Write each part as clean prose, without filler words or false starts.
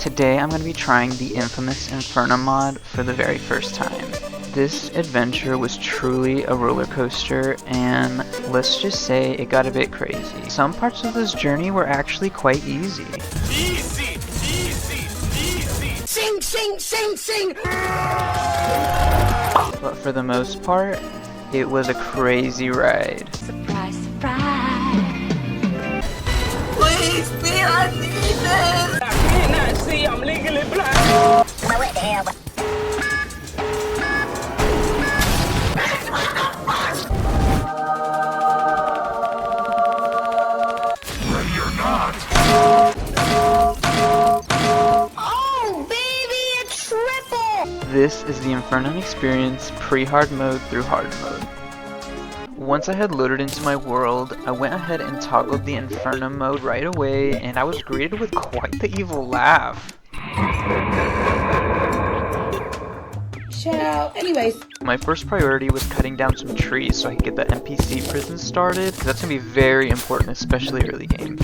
Today I'm going to be trying the infamous Infernum mod for the very first time. This adventure was truly a roller coaster, and let's just say it got a bit crazy. Some parts of this journey were actually quite easy. Easy, easy, easy. Sing, sing, sing, sing. But for the most part, it was a crazy ride. Surprise, surprise. Please, me, I need this. I cannot see, I'm legally blind. What the hell? Ready or not. Oh, baby, a triple! This is the Infernum experience pre-hard mode through hard mode. Once I had loaded into my world, I went ahead and toggled the Infernum mode right away, and I was greeted with quite the evil laugh. Ciao. Anyways. My first priority was cutting down some trees so I could get the NPC prison started, because that's going to be very important, especially early game.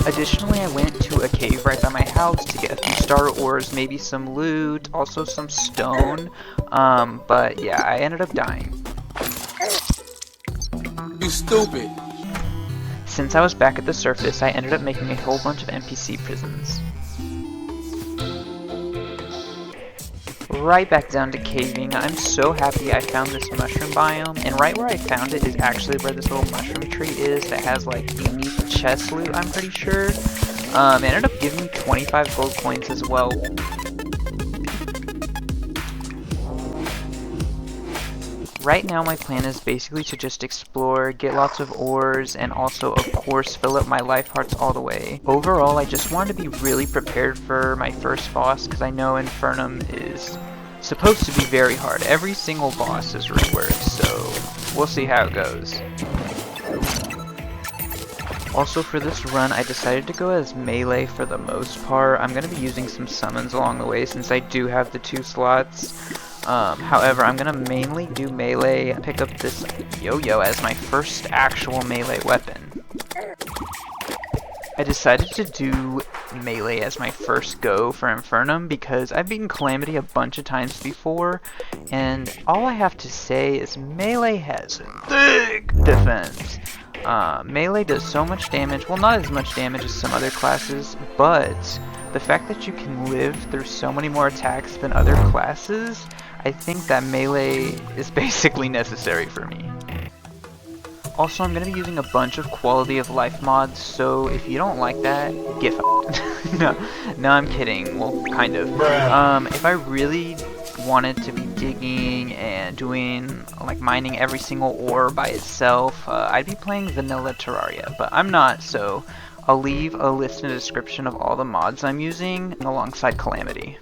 Additionally, I went to a cave right by my house to get a few starter ores, maybe some loot, also some stone, but yeah, I ended up dying. You stupid. Since I was back at the surface, I ended up making a whole bunch of NPC prisons. Right back down to caving. I'm so happy I found this mushroom biome, and right where I found it is actually where this little mushroom tree is that has like unique chest loot, I'm pretty sure. It ended up giving me 25 gold coins as well. Right now my plan is basically to just explore, get lots of ores, and also of course fill up my life hearts all the way. Overall, I just wanted to be really prepared for my first boss because I know Infernum is supposed to be very hard. Every single boss is reworked, so we'll see how it goes. Also for this run, I decided to go as melee for the most part. I'm going to be using some summons along the way since I do have the 2 slots. However, I'm going to mainly do melee, pick up this yo-yo as my first actual melee weapon. I decided to do melee as my first go for Infernum because I've beaten Calamity a bunch of times before, and all I have to say is melee has a thick defense. Melee does so much damage, well not as much damage as some other classes, but the fact that you can live through so many more attacks than other classes, I think that melee is basically necessary for me. Also, I'm going to be using a bunch of quality of life mods, so if you don't like that, get f***ed. No, I'm kidding. Well, kind of. If I really wanted to be digging and doing, like, mining every single ore by itself, I'd be playing vanilla Terraria, but I'm not, so I'll leave a list in the description of all the mods I'm using alongside Calamity.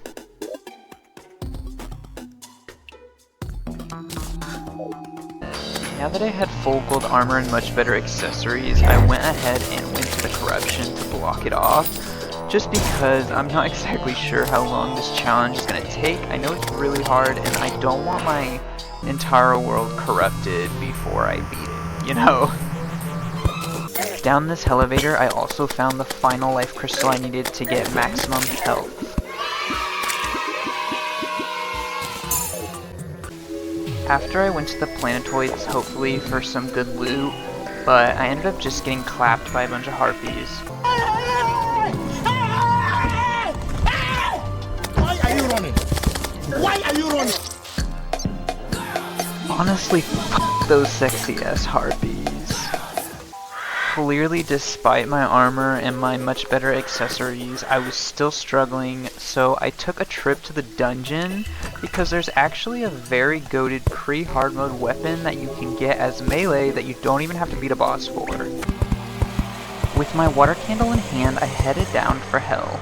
Now that I had full gold armor and much better accessories, I went ahead and went to the corruption to block it off, just because I'm not exactly sure how long this challenge is going to take. I know it's really hard, and I don't want my entire world corrupted before I beat it, you know? Down this elevator, I also found the final life crystal I needed to get maximum health. After I went to the planetoids, hopefully for some good loot, but I ended up just getting clapped by a bunch of harpies. Why are you running? Why are you running? Honestly, f*** those sexy ass harpies. Clearly, despite my armor and my much better accessories, I was still struggling, so I took a trip to the dungeon because there's actually a very goated pre-hard mode weapon that you can get as melee that you don't even have to beat a boss for. With my water candle in hand, I headed down for hell.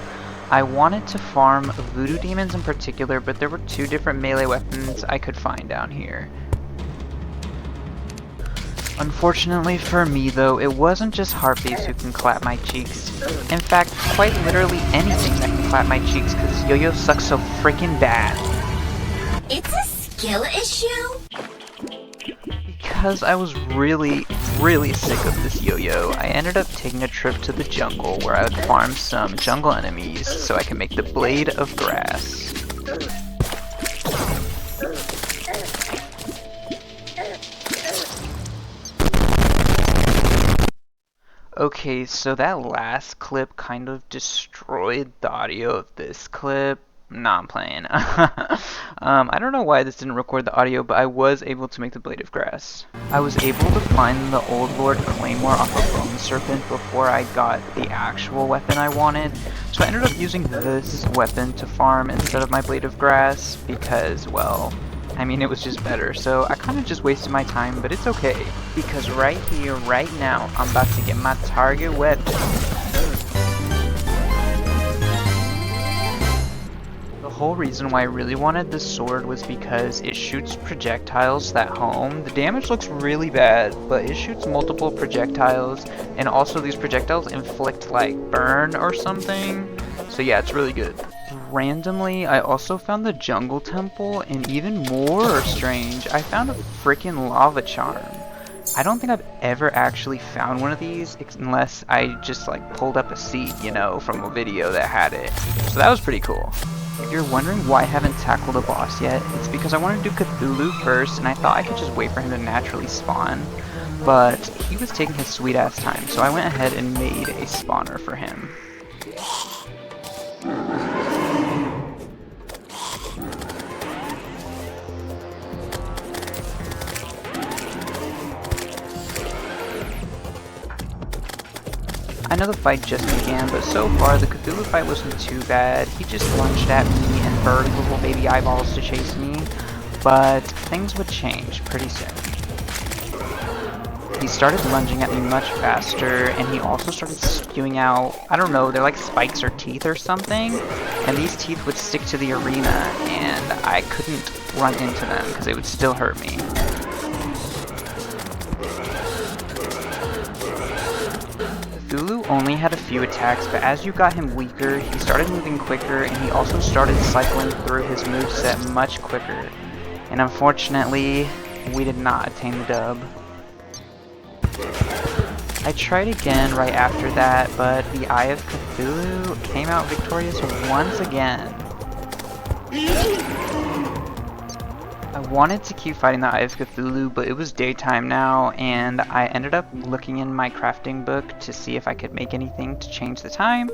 I wanted to farm voodoo demons in particular, but there were 2 different melee weapons I could find down here. Unfortunately for me though, it wasn't just harpies who can clap my cheeks. In fact, quite literally anything that can clap my cheeks because yo-yo sucks so freaking bad. It's a skill issue? because I was really sick of this yo-yo, I ended up taking a trip to the jungle where I would farm some jungle enemies so I can make the Blade of Grass. Okay, so that last clip kind of destroyed the audio of this clip. Nah, I'm playing. I don't know why this didn't record the audio, but I was able to make the Blade of Grass. I was able to find the Old Lord Claymore off of Bone Serpent before I got the actual weapon I wanted. So I ended up using this weapon to farm instead of my Blade of Grass because, well, I mean, it was just better. So I kind of just wasted my time, but it's okay. Because right here, right now, I'm about to get my target weapon. The whole reason why I really wanted this sword was because it shoots projectiles that home. The damage looks really bad, but it shoots multiple projectiles, and also these projectiles inflict like burn or something. So yeah, it's really good. Randomly, I also found the jungle temple, and even more strange, I found a freaking lava charm. I don't think I've ever actually found one of these unless I just like pulled up a seed, you know, from a video that had it. So that was pretty cool. If you're wondering why I haven't tackled a boss yet, it's because I wanted to do Cthulhu first, and I thought I could just wait for him to naturally spawn. But he was taking his sweet ass time, so I went ahead and made a spawner for him. I know the fight just began, but so far the Cthulhu fight wasn't too bad. He just lunged at me and burned little baby eyeballs to chase me, but things would change pretty soon. He started lunging at me much faster, and he also started spewing out, I don't know, they're like spikes or teeth or something, and these teeth would stick to the arena, and I couldn't run into them because they would still hurt me. Cthulhu only had a few attacks, but as you got him weaker, he started moving quicker, and he also started cycling through his moveset much quicker. And unfortunately, we did not attain the dub. I tried again right after that, but the Eye of Cthulhu came out victorious once again. I wanted to keep fighting the Eye of Cthulhu, but it was daytime now, and I ended up looking in my crafting book to see if I could make anything to change the time,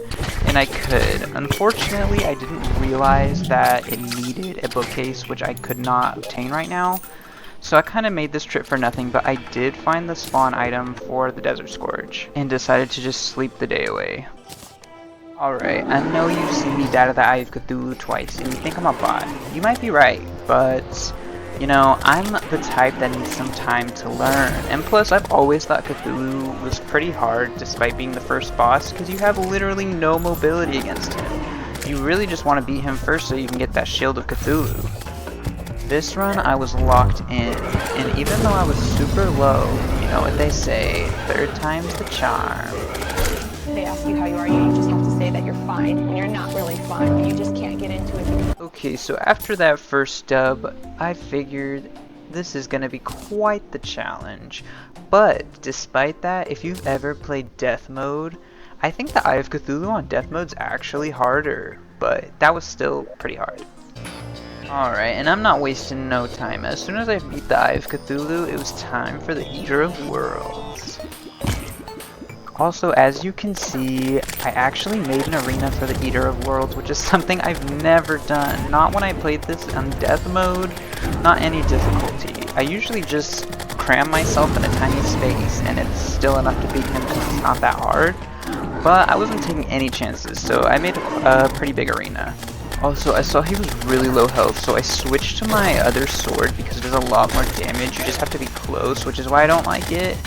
and I could. Unfortunately, I didn't realize that it needed a bookcase, which I could not obtain right now, so I kind of made this trip for nothing, but I did find the spawn item for the Desert Scourge, and decided to just sleep the day away. Alright, I know you've seen me die to the Eye of Cthulhu twice, and you think I'm a bot. You might be right, but you know, I'm the type that needs some time to learn. And plus, I've always thought Cthulhu was pretty hard despite being the first boss, because you have literally no mobility against him. You really just want to beat him first so you can get that Shield of Cthulhu. This run, I was locked in, and even though I was super low, you know what they say, third time's the charm. They ask you how you are, you just have to say that you're fine, and you're not really fine, but you just can't get into it. Okay, so after that first dub, I figured this is gonna be quite the challenge. But despite that, if you've ever played Death Mode, I think the Eye of Cthulhu on Death Mode's actually harder, but that was still pretty hard. Alright, and I'm not wasting no time. As soon as I beat the Eye of Cthulhu, it was time for the Eater of Worlds. Also, as you can see, I actually made an arena for the Eater of Worlds, which is something I've never done. Not when I played this on Death Mode, not any difficulty. I usually just cram myself in a tiny space, and it's still enough to beat him because it's not that hard. But I wasn't taking any chances, so I made a pretty big arena. Also, I saw he was really low health, so I switched to my other sword because it does a lot more damage. You just have to be close, which is why I don't like it.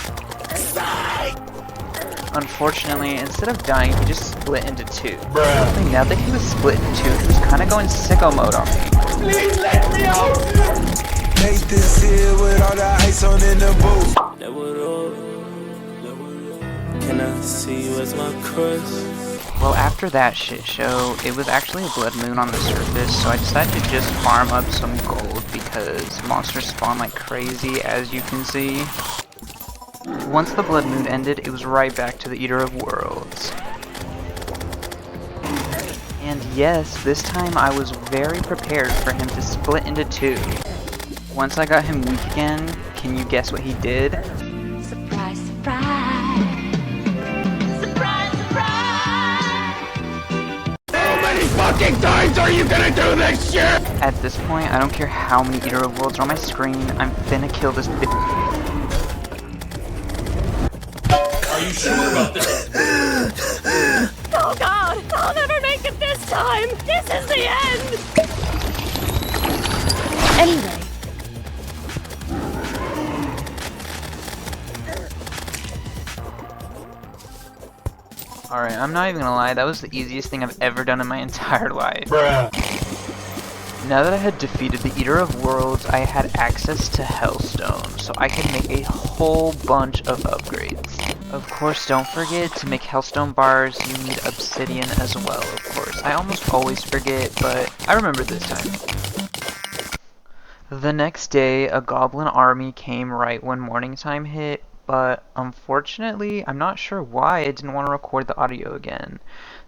Unfortunately, instead of dying, he just split into two. Now that he was split into two, he was kind of going sicko mode on me. Please let me out! Nathan's here with all the ice on in the booth. Can I see you as my crush? Well, after that shit show, it was actually a blood moon on the surface, so I decided to just farm up some gold because monsters spawn like crazy, as you can see. Once the blood moon ended, it was right back to the Eater of Worlds. And yes, this time I was very prepared for him to split into two. Once I got him weak again, can you guess what he did? Surprise, surprise. Surprise, surprise. How many fucking times are you gonna do this shit? At this point, I don't care how many Eater of Worlds are on my screen, I'm finna kill this bitch. Are you sure about this? Oh God, I'll never make it this time. This is the end. Anyway. Alright, I'm not even gonna lie, that was the easiest thing I've ever done in my entire life. Bruh. Now that I had defeated the Eater of Worlds, I had access to Hellstone, so I could make a whole bunch of upgrades. Of course, don't forget to make Hellstone bars, you need obsidian as well, of course. I almost always forget, but I remember this time. The next day, a goblin army came right when morning time hit, but unfortunately, I'm not sure why it didn't want to record the audio again.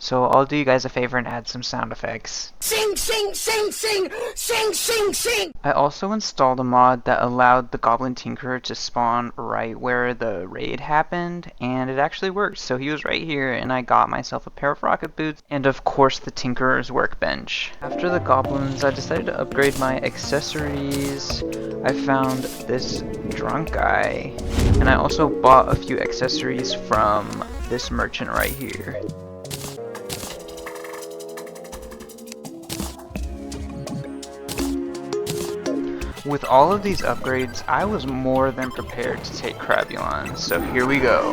So I'll do you guys a favor and add some sound effects. Sing, sing, sing, sing, sing, sing, sing. I also installed a mod that allowed the Goblin Tinkerer to spawn right where the raid happened, and it actually worked. So he was right here, and I got myself a pair of rocket boots, and of course the Tinkerer's workbench. After the goblins, I decided to upgrade my accessories. I found this drunk guy, and I also bought a few accessories from this merchant right here. With all of these upgrades, I was more than prepared to take Crabulon, so here we go.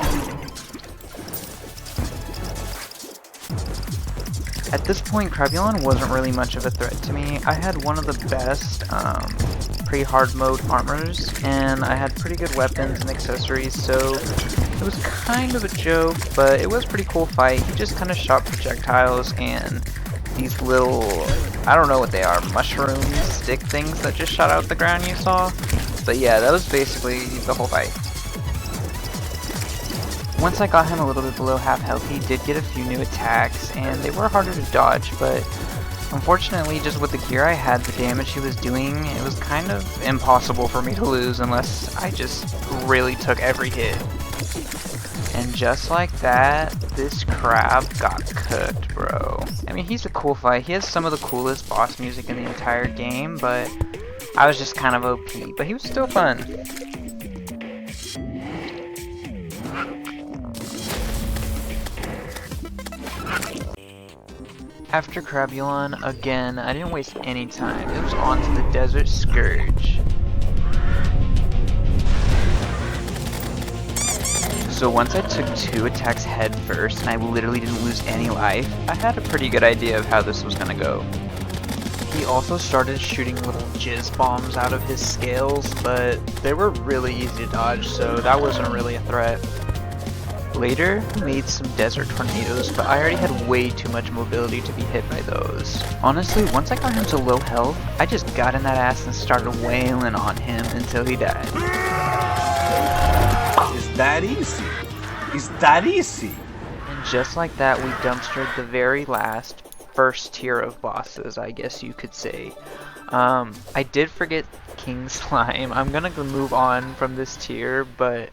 At this point, Crabulon wasn't really much of a threat to me. I had one of the best pre-hardmode armors, and I had pretty good weapons and accessories, so it was kind of a joke, but it was a pretty cool fight. He just kind of shot projectiles and these little, I don't know what they are, mushroom stick things that just shot out the ground you saw. But yeah, that was basically the whole fight. Once I got him a little bit below half health, he did get a few new attacks, and they were harder to dodge, but unfortunately, just with the gear I had, the damage he was doing, it was kind of impossible for me to lose unless I just really took every hit. And just like that, this crab got cooked, bro. I mean, he's a cool fight. He has some of the coolest boss music in the entire game, but I was just kind of OP. But he was still fun. After Crabulon, again, I didn't waste any time. It was on to the Desert Scourge. So once I took 2 attacks head first, and I literally didn't lose any life, I had a pretty good idea of how this was gonna go. He also started shooting little jizz bombs out of his scales, but they were really easy to dodge, so that wasn't really a threat. Later, he made some desert tornadoes, but I already had way too much mobility to be hit by those. Honestly, once I got him to low health, I just got in that ass and started wailing on him until he died. It's that easy. It's that easy. And just like that, we dumpstered the very last first tier of bosses, I guess you could say. I did forget King Slime. I'm gonna move on from this tier, but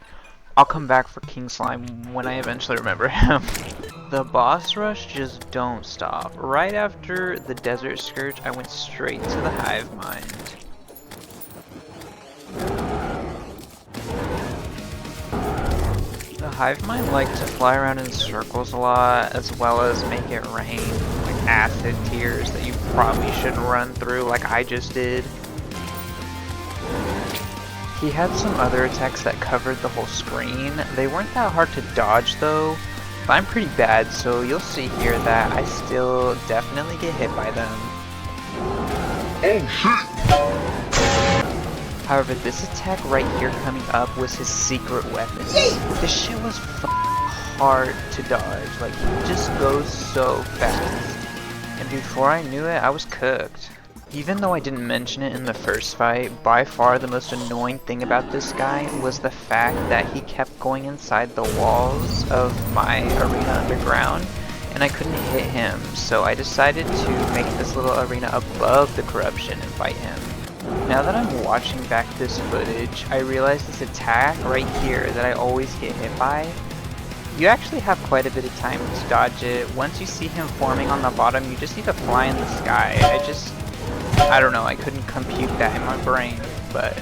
I'll come back for King Slime when I eventually remember him. The boss rush just don't stop. Right after the Desert Scourge, I went straight to the Hive Mind. The Hive Mind like to fly around in circles a lot, as well as make it rain like acid tears that you probably shouldn't run through like I just did. He had some other attacks that covered the whole screen. They weren't that hard to dodge though, but I'm pretty bad, so you'll see here that I still definitely get hit by them. However, this attack right here coming up was his secret weapon. This shit was hard to dodge. Like, he just goes so fast. And before I knew it, I was cooked. Even though I didn't mention it in the first fight, by far the most annoying thing about this guy was the fact that he kept going inside the walls of my arena underground, and I couldn't hit him, so I decided to make this little arena above the corruption and fight him. Now that I'm watching back this footage, I realize this attack right here that I always get hit by, you actually have quite a bit of time to dodge it. Once you see him forming on the bottom, you just need to fly in the sky. I don't know, I couldn't compute that in my brain, but...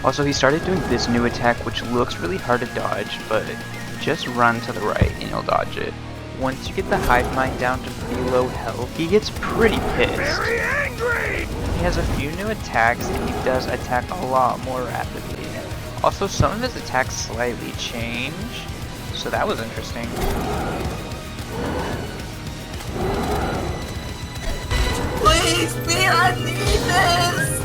Also, he started doing this new attack, which looks really hard to dodge, but just run to the right and you'll dodge it. Once you get the hive mind down to pretty low health, he gets pretty pissed. Very angry! He has a few new attacks, and he does attack a lot more rapidly. Also, some of his attacks slightly change, so that was interesting. Please, me, I need this!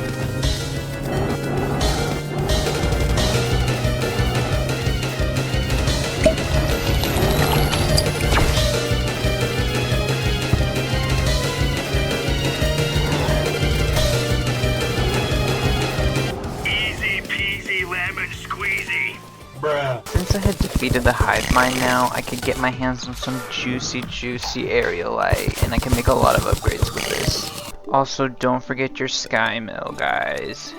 Easy peasy lemon squeezy. Bruh. Since I had defeated the hive mind now, I could get my hands on some juicy aerialite, and I can make a lot of upgrades with this. Also, don't forget your sky mill, guys.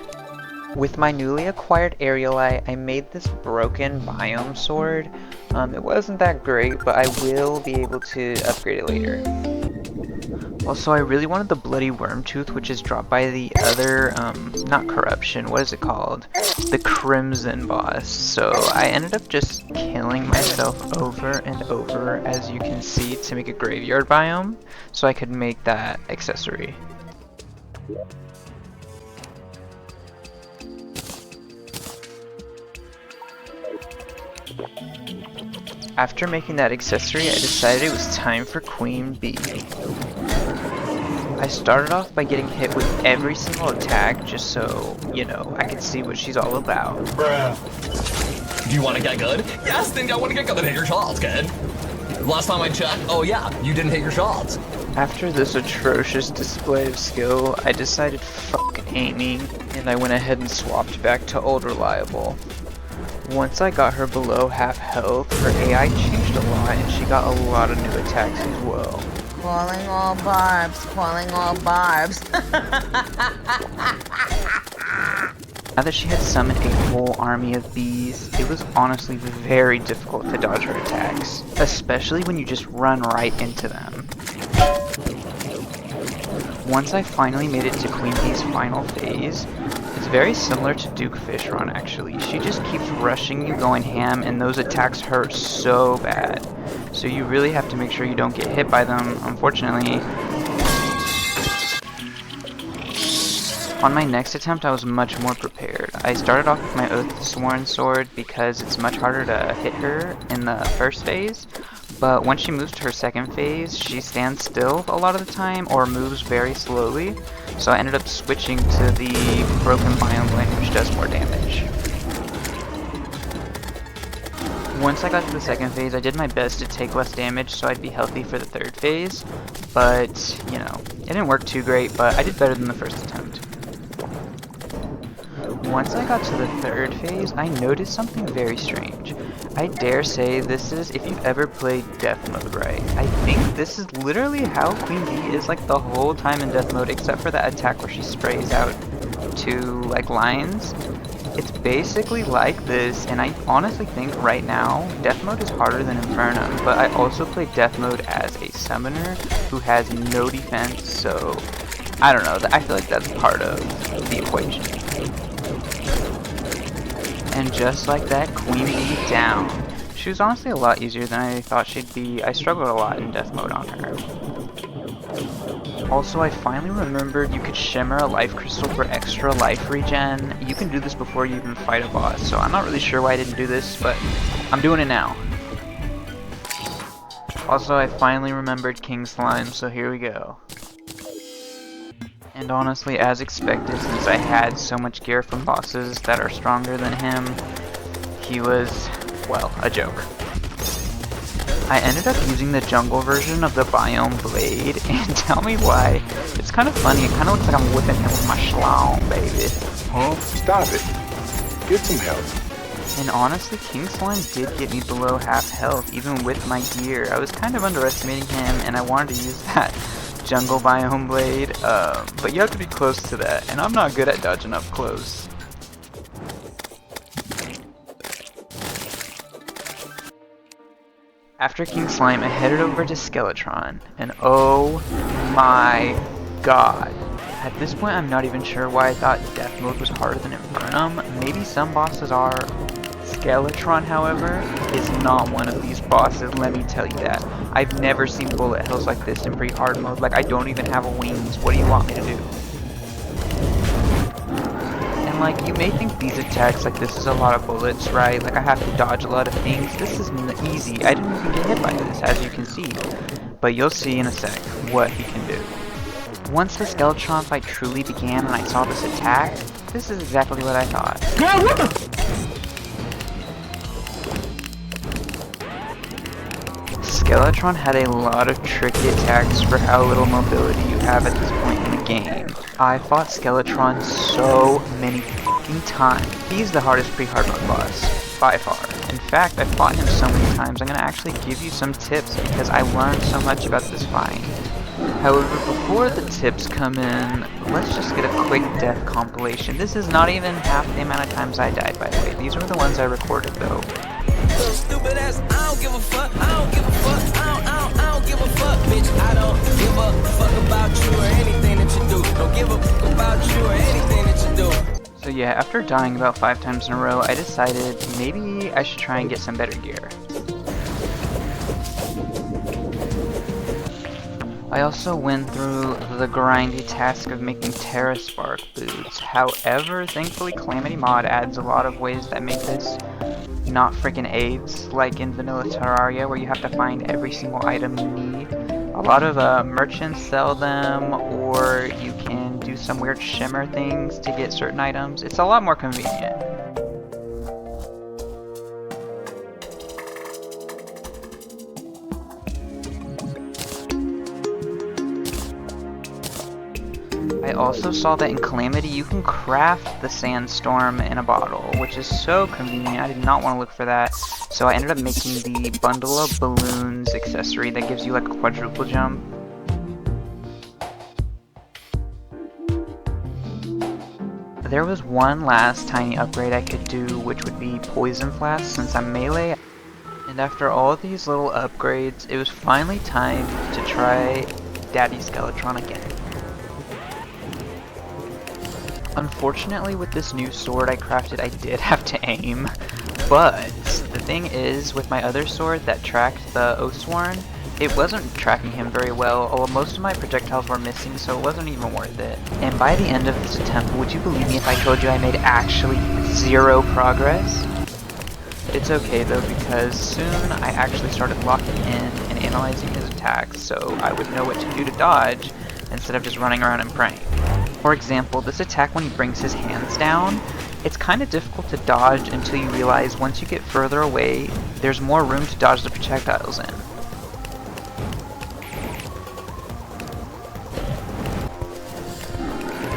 With my newly acquired aerialite, I made this broken biome sword. It wasn't that great, but I will be able to upgrade it later. Also, I really wanted the bloody worm tooth, which is dropped by the other, not corruption, what is it called? The crimson boss. So I ended up just killing myself over and over, as you can see, to make a graveyard biome, so I could make that accessory. After making that accessory, I decided it was time for Queen Bee. I started off by getting hit with every single attack just so, you know, I could see what she's all about. Bruh. Do you want to get good? Yes, then I want to get good and hit your shots, kid. Last time I checked, oh yeah, you didn't hit your shots. After this atrocious display of skill, I decided fuck aiming, and I went ahead and swapped back to old reliable. Once I got her below half health, her AI changed a lot and she got a lot of new attacks as well. Calling all barbs, calling all barbs. Now that she had summoned a whole army of bees, it was honestly very difficult to dodge her attacks, especially when you just run right into them. Once I finally made it to Queen Bee's final phase, it's very similar to Duke Fish Run actually. She just keeps rushing you, going ham, and those attacks hurt so bad. So you really have to make sure you don't get hit by them, unfortunately. On my next attempt, I was much more prepared. I started off with my Oathsworn sword because it's much harder to hit her in the first phase. But once she moves to her second phase, she stands still a lot of the time or moves very slowly. So I ended up switching to the Broken Biome Blade, which does more damage. Once I got to the second phase, I did my best to take less damage so I'd be healthy for the third phase. But, you know, it didn't work too great, but I did better than the first attempt. Once I got to the third phase, I noticed something very strange. I dare say this is if you've ever played Death Mode right. I think this is literally how Queen Bee is like the whole time in Death Mode, except for that attack where she sprays out two like lines. It's basically like this, and I honestly think right now Death Mode is harder than Infernum, but I also play Death Mode as a summoner who has no defense, so I don't know, I feel like that's part of the equation. And just like that, Queen Bee down. She was honestly a lot easier than I thought she'd be. I struggled a lot in Death Mode on her. Also, I finally remembered you could shimmer a life crystal for extra life regen. You can do this before you even fight a boss, so I'm not really sure why I didn't do this, but I'm doing it now. Also, I finally remembered King Slime, so here we go. And honestly, as expected, since I had so much gear from bosses that are stronger than him, he was well, a joke. I ended up using the jungle version of the Biome Blade, and tell me why, it's kind of funny. It kind of looks like I'm whipping him with my schlong, baby. Huh? Stop it. Get some help. And honestly, King Slime did get me below half health, even with my gear. I was kind of underestimating him, and I wanted to use that jungle Biome Blade, but you have to be close to that, and I'm not good at dodging up close. After King Slime, I headed over to Skeletron, and oh my god. At this point, I'm not even sure why I thought Death Mode was harder than Infernum. Maybe some bosses are. Skeletron, however, is not one of these bosses, let me tell you that. I've never seen bullet hells like this in pre-hard mode. Like, I don't even have wings. What do you want me to do? And like, you may think these attacks, like this is a lot of bullets, right? Like I have to dodge a lot of things. This is easy. I didn't even get hit by this, as you can see. But you'll see in a sec what he can do. Once the Skeletron fight truly began and I saw this attack, this is exactly what I thought. God, what the? Skeletron had a lot of tricky attacks for how little mobility you have at this point in the game. I fought Skeletron so many f***ing times. He's the hardest pre-hard mode boss, by far. In fact, I fought him so many times, I'm gonna actually give you some tips because I learned so much about this fight. However, before the tips come in, let's just get a quick death compilation. This is not even half the amount of times I died, by the way. These were the ones I recorded, though. Stupid ass, I don't give a fuck, I don't give a fuck, I don't give a fuck, bitch. I don't give a fuck about you or anything that you do. Don't give a fuck about you or anything that you do. So yeah, after dying about 5 times in a row, I decided maybe I should try and get some better gear. I also went through the grindy task of making Terra Spark boots. However, thankfully Calamity mod adds a lot of ways that make this not freaking AIDS, like in vanilla Terraria where you have to find every single item you need. A lot of merchants sell them, or you can do some weird shimmer things to get certain items. It's a lot more convenient. I also saw that in Calamity you can craft the sandstorm in a bottle, which is so convenient. I did not want to look for that, so I ended up making the bundle of balloons accessory that gives you like a quadruple jump. There was one last tiny upgrade I could do, which would be Poison Flask since I'm melee. And after all of these little upgrades, it was finally time to try Daddy Skeletron again. Unfortunately, with this new sword I crafted, I did have to aim, but the thing is, with my other sword that tracked the Oathsworn, it wasn't tracking him very well, although most of my projectiles were missing, so it wasn't even worth it. And by the end of this attempt, would you believe me if I told you I made actually 0 progress? It's okay though, because soon I actually started locking in and analyzing his attacks, so I would know what to do to dodge, instead of just running around and praying. For example, this attack when he brings his hands down, it's kind of difficult to dodge until you realize once you get further away, there's more room to dodge the projectiles in.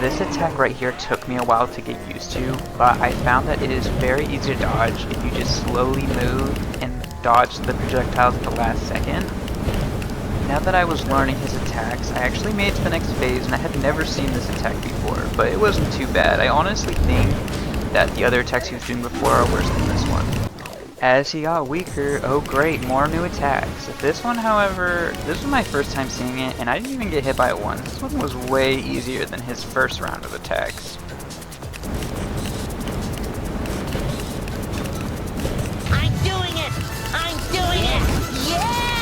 This attack right here took me a while to get used to, but I found that it is very easy to dodge if you just slowly move and dodge the projectiles at the last second. Now that I was learning his attacks, I actually made it to the next phase, and I had never seen this attack before, but it wasn't too bad. I honestly think that the other attacks he was doing before are worse than this one. As he got weaker, oh great, more new attacks. This one, however, this was my first time seeing it, and I didn't even get hit by it once. This one was way easier than his first round of attacks. I'm doing it! I'm doing it! Yeah!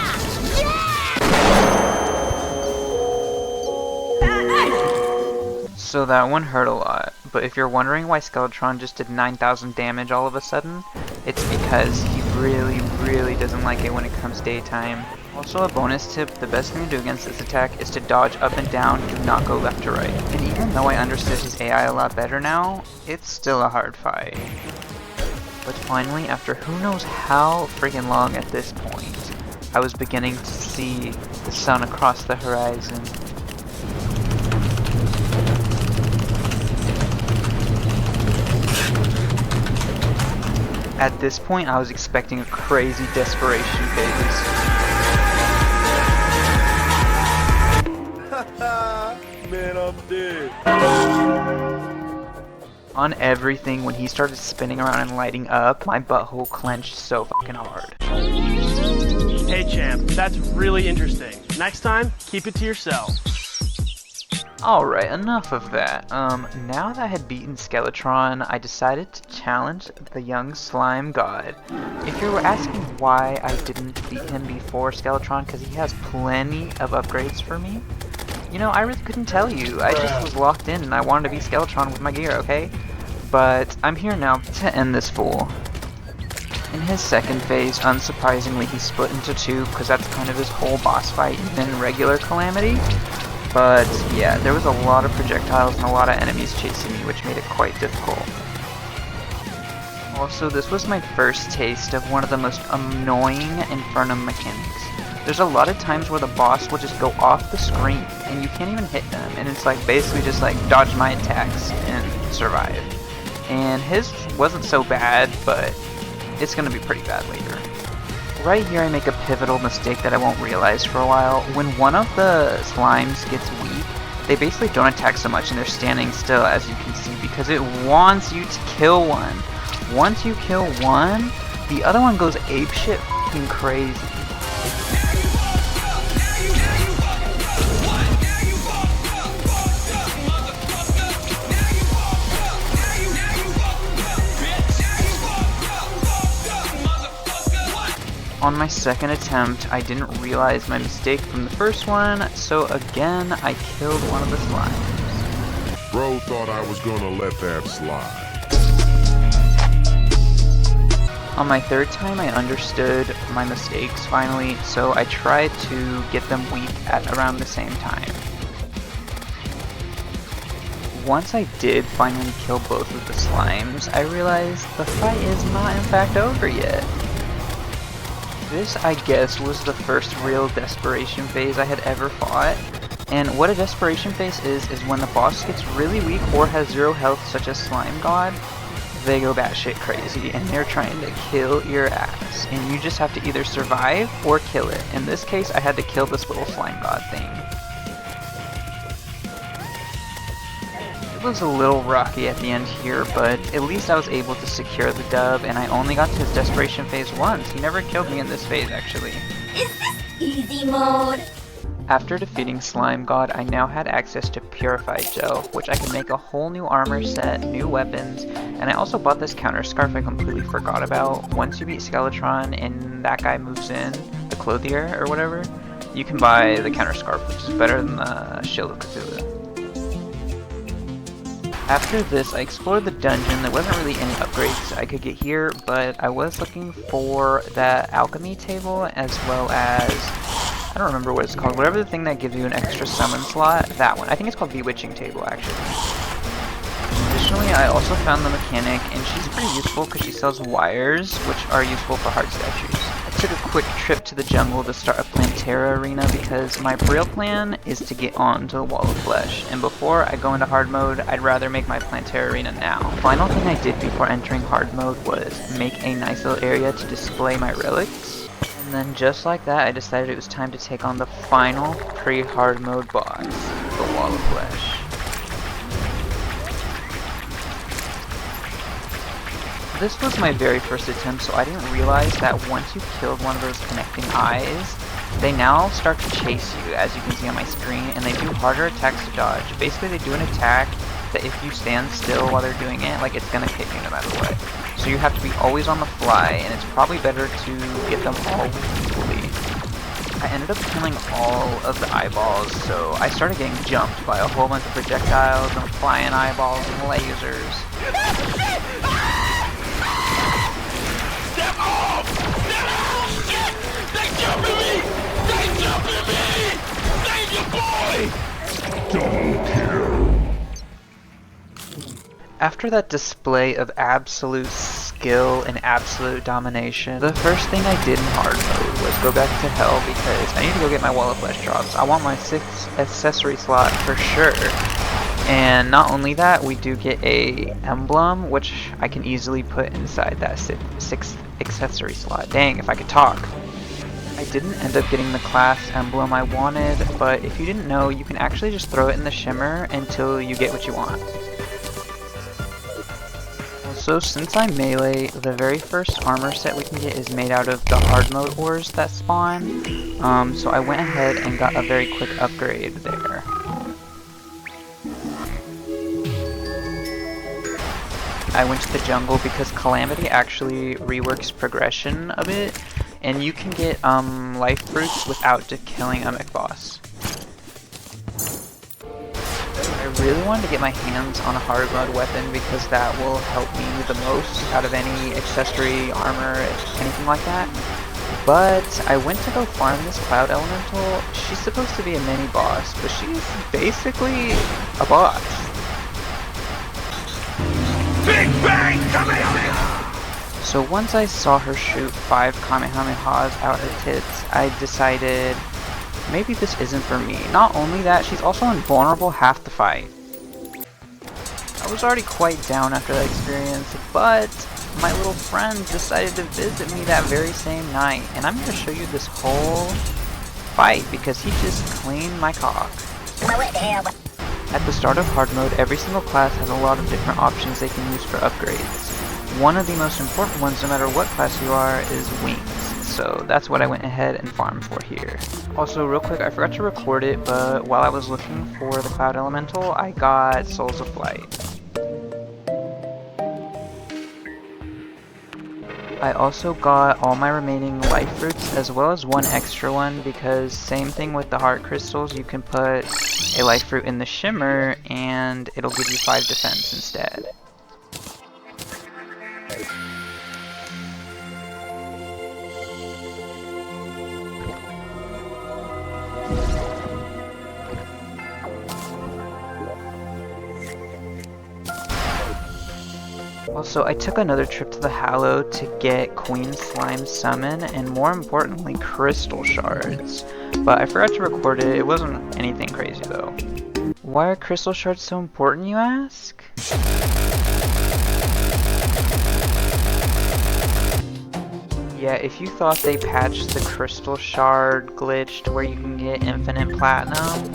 So that one hurt a lot, but if you're wondering why Skeletron just did 9,000 damage all of a sudden, it's because he really doesn't like it when it comes daytime. Also a bonus tip, the best thing to do against this attack is to dodge up and down, do not go left to right. And even though I understood his AI a lot better now, it's still a hard fight. But finally, after who knows how friggin' long at this point, I was beginning to see the sun across the horizon. At this point, I was expecting a crazy desperation phase. Man, I'm dead. On everything, when he started spinning around and lighting up, my butthole clenched so fucking hard. Hey champ, that's really interesting. Next time, keep it to yourself. Alright, enough of that. Now that I had beaten Skeletron, I decided to challenge the young slime god. If you were asking why I didn't beat him before Skeletron, because he has plenty of upgrades for me, you know, I really couldn't tell you. I just was locked in and I wanted to be Skeletron with my gear, okay? But I'm here now to end this fool. In his second phase, unsurprisingly, he split into two, because that's kind of his whole boss fight, even regular Calamity. But yeah, there was a lot of projectiles and a lot of enemies chasing me, which made it quite difficult. Also, this was my first taste of one of the most annoying Infernum mechanics. There's a lot of times where the boss will just go off the screen and you can't even hit them, and it's like basically just like dodge my attacks and survive. And his wasn't so bad, but it's gonna be pretty bad later. Right here I make a pivotal mistake that I won't realize for a while. When one of the slimes gets weak, they basically don't attack so much and they're standing still, as you can see, because it wants you to kill one. Once you kill one, the other one goes apeshit f***ing crazy. On my second attempt, I didn't realize my mistake from the first one, so again, I killed one of the slimes. Bro thought I was gonna let that slide. On my third time, I understood my mistakes finally, so I tried to get them weak at around the same time. Once I did finally kill both of the slimes, I realized the fight is not in fact over yet. This, I guess, was the first real desperation phase I had ever fought. And what a desperation phase is when the boss gets really weak or has 0 health, such as Slime God, they go batshit crazy and they're trying to kill your ass. And you just have to either survive or kill it. In this case, I had to kill this little Slime God thing. It was a little rocky at the end here, but at least I was able to secure the dub, and I only got to his desperation phase once. He never killed me in this phase, actually. Is this easy mode? After defeating Slime God, I now had access to Purified Gel, which I can make a whole new armor set, new weapons, and I also bought this counter scarf I completely forgot about. Once you beat Skeletron and that guy moves in, the Clothier or whatever, you can buy the counter scarf, which is better than the Shield of Cthulhu. After this, I explored the dungeon. There wasn't really any upgrades I could get here, but I was looking for that alchemy table, as well as, I don't remember what it's called, whatever the thing that gives you an extra summon slot, that one. I think it's called Bewitching Table, actually. Additionally, I also found the mechanic, and she's pretty useful because she sells wires, which are useful for heart statues. I took a quick trip to the jungle to start a Plantera arena because my real plan is to get on to the Wall of Flesh, and before I go into hard mode, I'd rather make my Plantera arena now. The final thing I did before entering hard mode was make a nice little area to display my relics, and then just like that, I decided it was time to take on the final pre-hard mode boss, the Wall of Flesh. This was my very first attempt, so I didn't realize that once you killed one of those connecting eyes, they now start to chase you, as you can see on my screen, and they do harder attacks to dodge. Basically, they do an attack that if you stand still while they're doing it, like it's gonna hit you no matter what. So you have to be always on the fly, and it's probably better to get them all equally. I ended up killing all of the eyeballs, so I started getting jumped by a whole bunch of projectiles and flying eyeballs and lasers. Step off! Step off! Shit! They jumping me! They jumping me! Save your boy! Double kill. After that display of absolute skill and absolute domination. The first thing I did in hard mode was go back to hell because I need to go get my wall of flesh drops. I want my 6th accessory slot for sure. And not only that, we do get a emblem, which I can easily put inside that 6th accessory slot. Dang, if I could talk. I didn't end up getting the class emblem I wanted, but if you didn't know, you can actually just throw it in the shimmer until you get what you want. Also, since I'm melee, the very first armor set we can get is made out of the hard mode ores that spawn. So I went ahead and got a very quick upgrade there. I went to the jungle because Calamity actually reworks progression a bit, and you can get life fruits without killing a mech boss. I really wanted to get my hands on a hard mode weapon because that will help me the most out of any accessory, armor, anything like that. But I went to go farm this cloud elemental. She's supposed to be a mini boss, but she's basically a boss. Big bang Kamehameha! So once I saw her shoot 5 Kamehamehas out her tits, I decided maybe this isn't for me. Not only that, she's also invulnerable half the fight. I was already quite down after that experience, but my little friend decided to visit me that very same night, and I'm going to show you this whole fight because he just cleaned my cock. At the start of hard mode, every single class has a lot of different options they can use for upgrades. One of the most important ones, no matter what class you are, is wings. So that's what I went ahead and farmed for here. Also, real quick, I forgot to record it, but while I was looking for the Cloud Elemental, I got Souls of Flight. I also got all my remaining life fruits, as well as one extra one, because same thing with the heart crystals, you can put a life fruit in the shimmer, and it'll give you 5 defense instead. Also, I took another trip to the Hallow to get Queen Slime's summon, and more importantly, crystal shards. But I forgot to record it, it wasn't anything crazy though. Why are crystal shards so important, you ask? Yeah, if you thought they patched the crystal shard glitch to where you can get infinite platinum,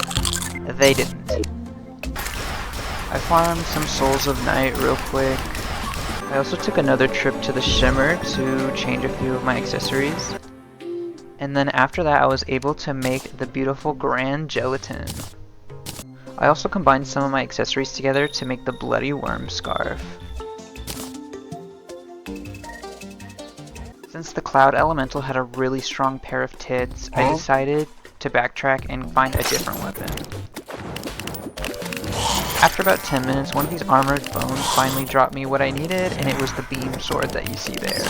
they didn't. I farmed some Souls of Night real quick. I also took another trip to the Shimmer to change a few of my accessories. And then after that I was able to make the beautiful Grand Gelatin. I also combined some of my accessories together to make the Bloody Worm Scarf. Since the Cloud Elemental had a really strong pair of tits, I decided to backtrack and find a different weapon. After about 10 minutes, one of these armored bones finally dropped me what I needed, and it was the beam sword that you see there.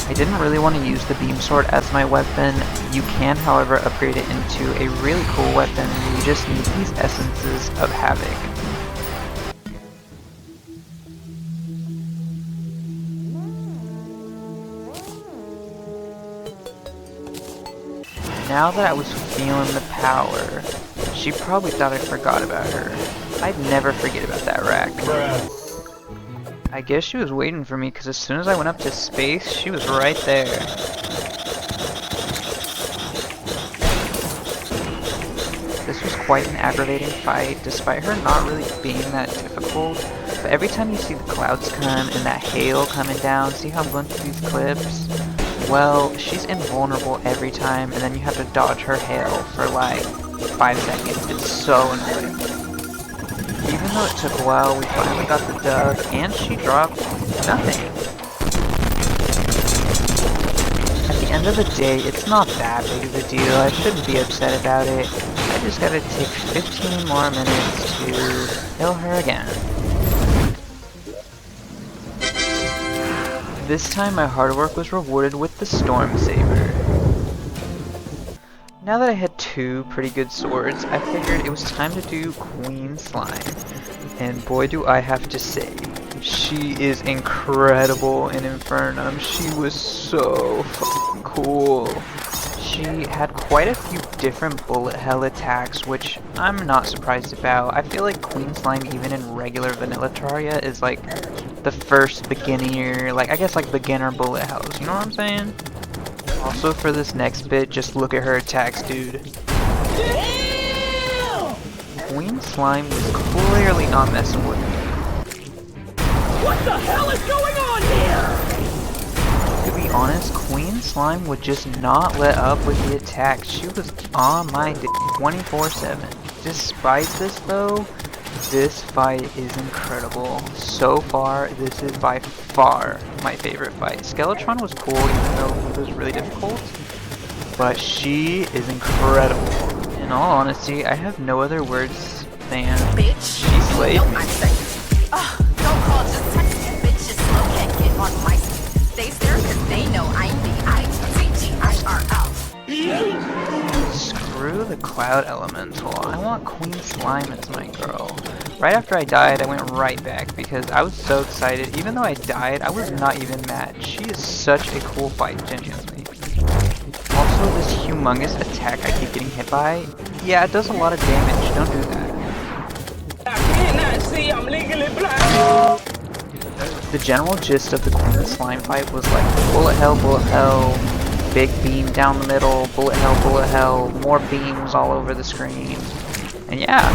I didn't really want to use the beam sword as my weapon. You can, however, upgrade it into a really cool weapon. You just need these essences of Havoc. Now that I was feeling the power, she probably thought I forgot about her. I'd never forget about that rack. I guess she was waiting for me because as soon as I went up to space, she was right there. This was quite an aggravating fight, despite her not really being that difficult. But every time you see the clouds come and that hail coming down, see how I'm going through these clips? Well, she's invulnerable every time, and then you have to dodge her hail for like 5 seconds. It's so annoying. Even though it took a while, we finally got the dub, and she dropped nothing. At the end of the day, it's not that big of a deal. I shouldn't be upset about it. I just gotta take 15 more minutes to kill her again. This time my hard work was rewarded with the Storm Saber. Now that I had two pretty good swords, I figured it was time to do Queen Slime. And boy do I have to say, she is incredible in Infernum. She was so fucking cool. She had quite a few different bullet hell attacks, which I'm not surprised about. I feel like Queen Slime, even in regular vanilla Terraria, is like the first beginner, like I guess like beginner bullet hells, you know what I'm saying? Also for this next bit, just look at her attacks, dude. Damn! Queen Slime was clearly not messing with me. What the hell is going on here? To be honest, Queen Slime would just not let up with the attacks. She was on my dick 24/7. Despite this though, this fight is incredible. So far, this is by far my favorite fight. Skeletron was cool even though it was really difficult, but she is incredible. In all honesty, I have no other words than bitch. She slayed me. Don't call, just text me, bitch. Just slow can't get on my They stare cause they know I'm the INSANE. Screw the Cloud Elemental. I want Queen Slime as my girl. Right after I died, I went right back because I was so excited. Even though I died, I was not even mad. She is such a cool fight, genuinely. Also, this humongous attack I keep getting hit by, yeah, it does a lot of damage. Don't do that. I cannot see, I'm legally blind. The general gist of the Queen Slime fight was like bullet hell, big beam down the middle, bullet hell, more beams all over the screen. And yeah,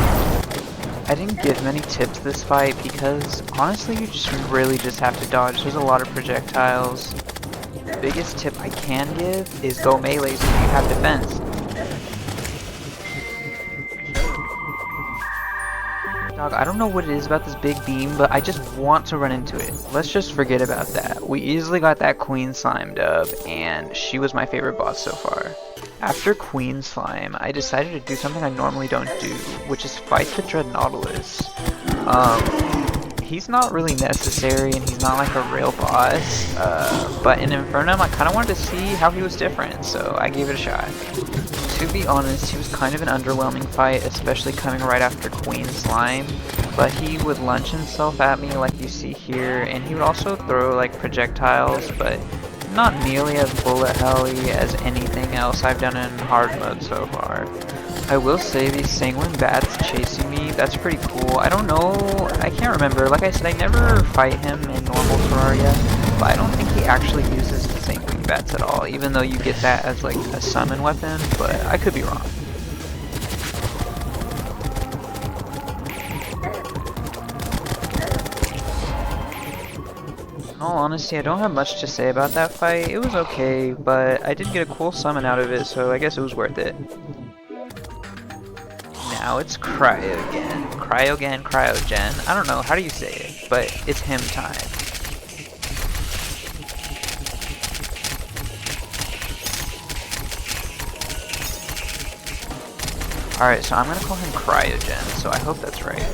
I didn't give many tips this fight because honestly you just really just have to dodge. There's a lot of projectiles. The biggest tip I can give is go melee so you have defense. Dog, I don't know what it is about this big beam, but I just want to run into it. Let's just forget about that. We easily got that Queen Slime dub, and she was my favorite boss so far. After Queen Slime, I decided to do something I normally don't do, which is fight the Dreadnoughtalus. He's not really necessary, and he's not like a real boss, but in Infernum, I kind of wanted to see how he was different, so I gave it a shot. To be honest, he was kind of an underwhelming fight, especially coming right after Queen Slime, but he would launch himself at me like you see here, and he would also throw like projectiles, but not nearly as bullet helly as anything else I've done in hard mode so far. I will say these sanguine bats chasing me, that's pretty cool. I don't know, I can't remember. Like I said, I never fight him in normal Terraria, but I don't think he actually uses the sanguine bats at all, even though you get that as like a summon weapon, but I could be wrong. In all honesty, I don't have much to say about that fight. It was okay, but I did get a cool summon out of it, so I guess it was worth it. Now it's Cryogen. Cryogen. I don't know, how do you say it? But it's him time. Alright, so I'm gonna call him Cryogen, so I hope that's right.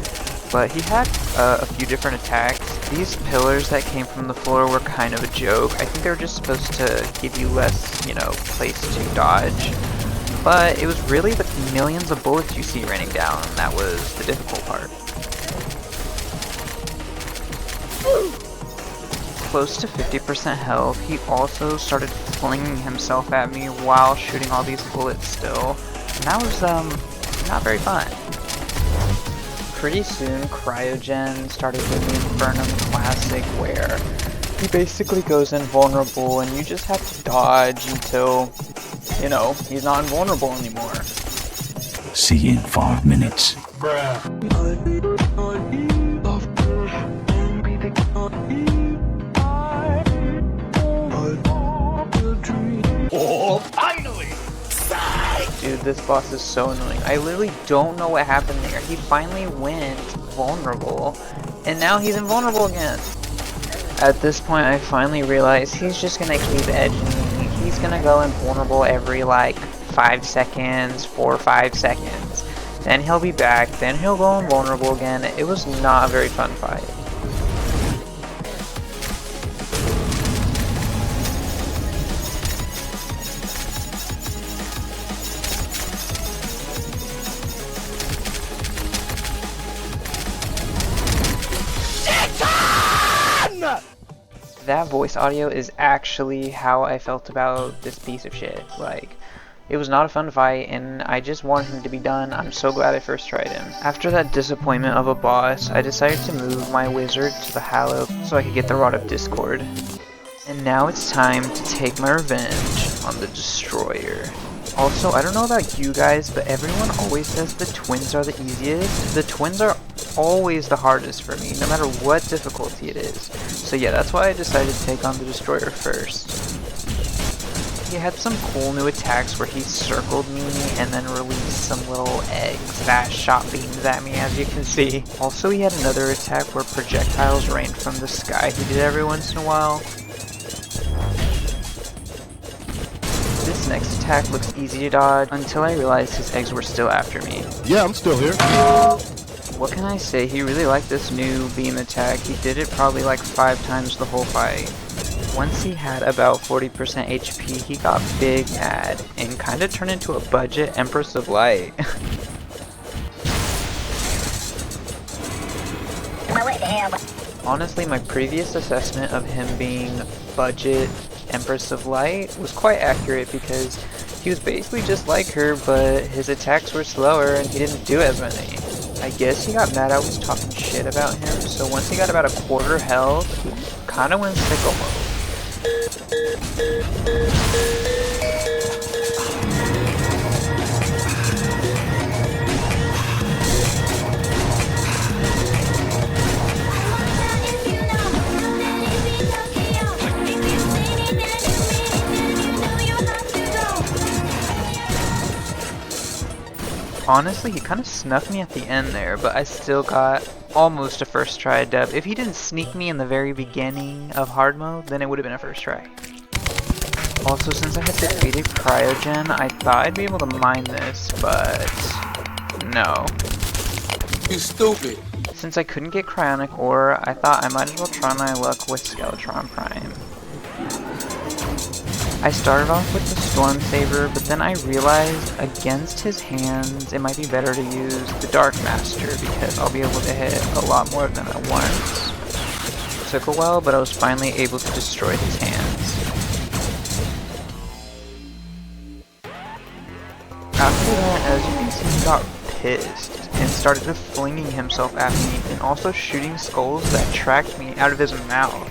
But he had a few different attacks. These pillars that came from the floor were kind of a joke. I think they were just supposed to give you less, you know, place to dodge. But it was really the millions of bullets you see raining down that was the difficult part. Close to 50% health, he also started flinging himself at me while shooting all these bullets still. And that was, not very fun. Pretty soon, Cryogen started doing the Infernum classic where he basically goes invulnerable and you just have to dodge until, you know, he's not invulnerable anymore. See you in 5 minutes. Oh, finally! Dude, this boss is so annoying. I literally don't know what happened there. He finally went vulnerable, and now he's invulnerable again. At this point, I finally realized he's just gonna keep edging me. He's gonna go invulnerable every like 5 seconds, 4 or 5 seconds. Then he'll be back, then he'll go invulnerable again. It was not a very fun fight. That voice audio is actually how I felt about this piece of shit. Like, it was not a fun fight, and I just wanted him to be done. I'm so glad I first tried him. After that disappointment of a boss, I decided to move my wizard to the Hallow so I could get the Rod of Discord. And now it's time to take my revenge on the Destroyer. Also, I don't know about you guys, but everyone always says the twins are the easiest. The twins are always the hardest for me, no matter what difficulty it is. So yeah, that's why I decided to take on the Destroyer first. He had some cool new attacks where he circled me and then released some little eggs that shot beams at me, as you can see. Also, he had another attack where projectiles rained from the sky he did every once in a while. This next attack looks easy to dodge until I realized his eggs were still after me. Yeah, I'm still here. What can I say? He really liked this new beam attack. He did it probably like 5 times the whole fight. Once he had about 40% HP, he got big mad and kind of turned into a budget Empress of Light. Honestly, my previous assessment of him being budget Empress of Light was quite accurate because he was basically just like her, but his attacks were slower and he didn't do as many. I guess he got mad I was talking shit about him, so once he got about a quarter health, he kinda went sicko mode. Honestly, he kind of snuck me at the end there, but I still got almost a first try dub. If he didn't sneak me in the very beginning of hard mode, then it would have been a first try. Also, since I had defeated Cryogen, I thought I'd be able to mine this, but no. You stupid. Since I couldn't get Cryonic Ore, I thought I might as well try my luck with Skeletron Prime. I started off with the Storm Saber, but then I realized against his hands it might be better to use the Dark Master because I'll be able to hit a lot more of them at once. It took a while, but I was finally able to destroy his hands. After that, as you can see, he got pissed and started flinging himself at me and also shooting skulls that tracked me out of his mouth.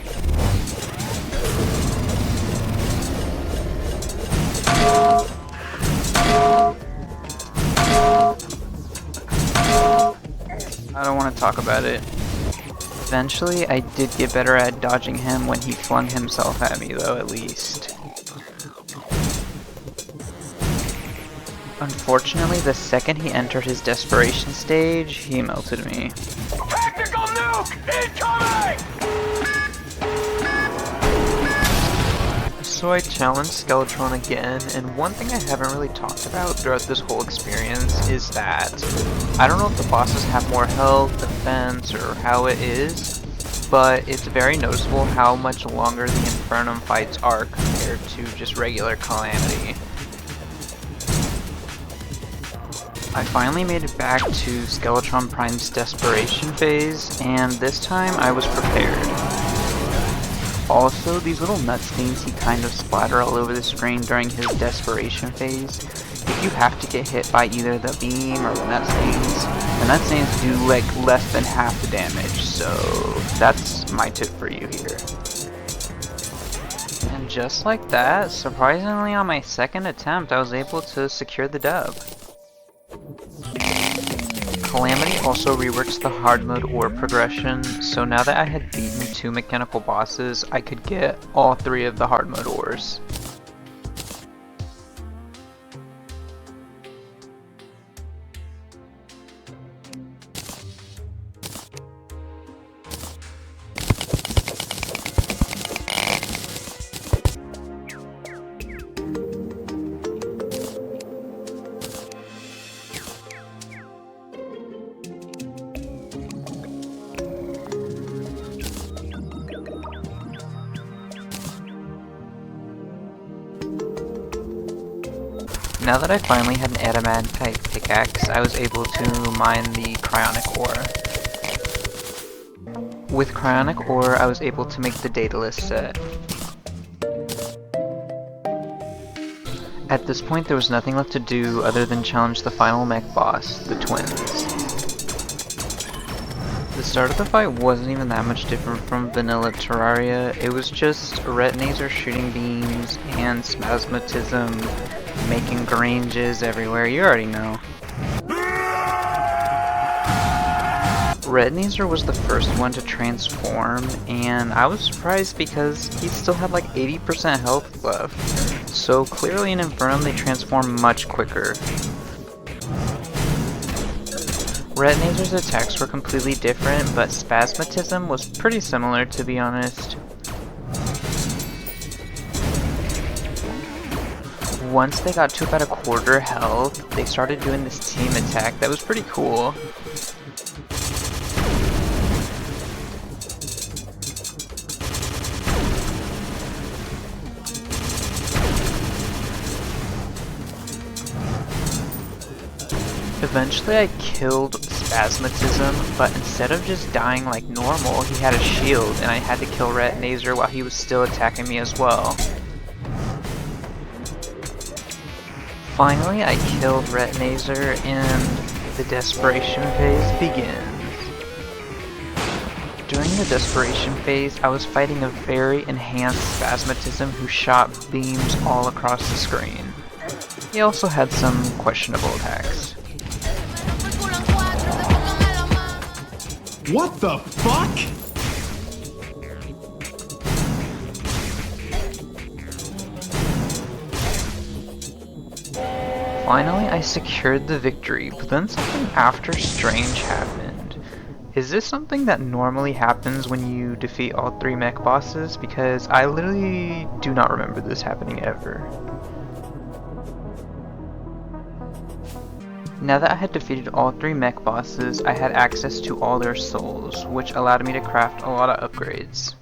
I don't want to talk about it. Eventually, I did get better at dodging him when he flung himself at me, though, at least. Unfortunately, the second he entered his desperation stage, he melted me. Tactical nuke incoming! So I challenged Skeletron again, and one thing I haven't really talked about throughout this whole experience is that I don't know if the bosses have more health, defense, or how it is, but it's very noticeable how much longer the Infernum fights are compared to just regular Calamity. I finally made it back to Skeletron Prime's desperation phase, and this time I was prepared. Also, these little nut stains he kind of splatter all over the screen during his desperation phase. If you have to get hit by either the beam or the nut stains do like less than half the damage, so that's my tip for you here. And just like that, surprisingly on my second attempt, I was able to secure the dub. Calamity also reworks the hard mode ore progression, so now that I had beaten 2 mechanical bosses, I could get all 3 of the hard mode ores. Now that I finally had an adamantite pickaxe, I was able to mine the cryonic ore. With Cryonic Ore, I was able to make the Daedalus set. At this point, there was nothing left to do other than challenge the final mech boss, the twins. The start of the fight wasn't even that much different from vanilla Terraria. It was just Retinazer shooting beams and Spasmatism making granges everywhere. You already know. Retinazer was the first one to transform, and I was surprised because he still had like 80% health left. So clearly in Infernum they transform much quicker. Retinazer's attacks were completely different, but Spasmatism was pretty similar, to be honest. Once they got to about a quarter health, they started doing this team attack that was pretty cool. Eventually I killed Spasmatism, but instead of just dying like normal, he had a shield, and I had to kill Retinazer while he was still attacking me as well. Finally I killed Retinazer, and the desperation phase begins. During the desperation phase, I was fighting a very enhanced Spasmatism who shot beams all across the screen. He also had some questionable attacks. What the fuck? Finally, I secured the victory, but then something after strange happened. Is this something that normally happens when you defeat all 3 mech bosses? Because I literally do not remember this happening ever. Now that I had defeated all 3 mech bosses, I had access to all their souls, which allowed me to craft a lot of upgrades.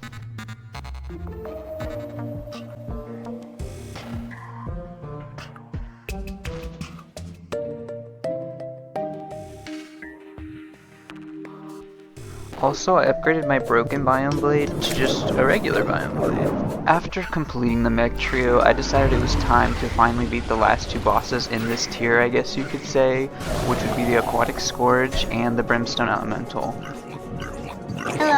Also, I upgraded my broken biome blade to just a regular biome blade. After completing the mech trio, I decided it was time to finally beat the last 2 bosses in this tier, I guess you could say, which would be the Aquatic Scourge and the Brimstone Elemental. Hello?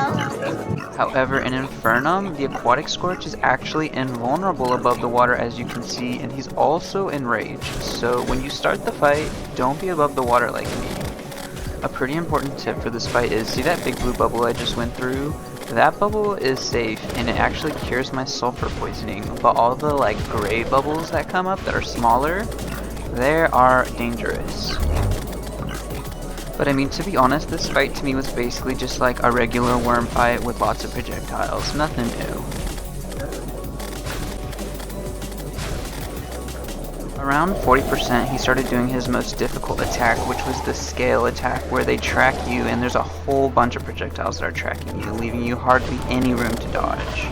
However, in Infernum, the Aquatic Scourge is actually invulnerable above the water, as you can see, and he's also enraged. So when you start the fight, don't be above the water like me. A pretty important tip for this fight is, see that big blue bubble I just went through? That bubble is safe, and it actually cures my sulfur poisoning, but all the like gray bubbles that come up that are smaller, they are dangerous. But I mean, to be honest, this fight to me was basically just like a regular worm fight with lots of projectiles, nothing new. Around 40% he started doing his most difficult attack, which was the scale attack, where they track you and there's a whole bunch of projectiles that are tracking you, leaving you hardly any room to dodge.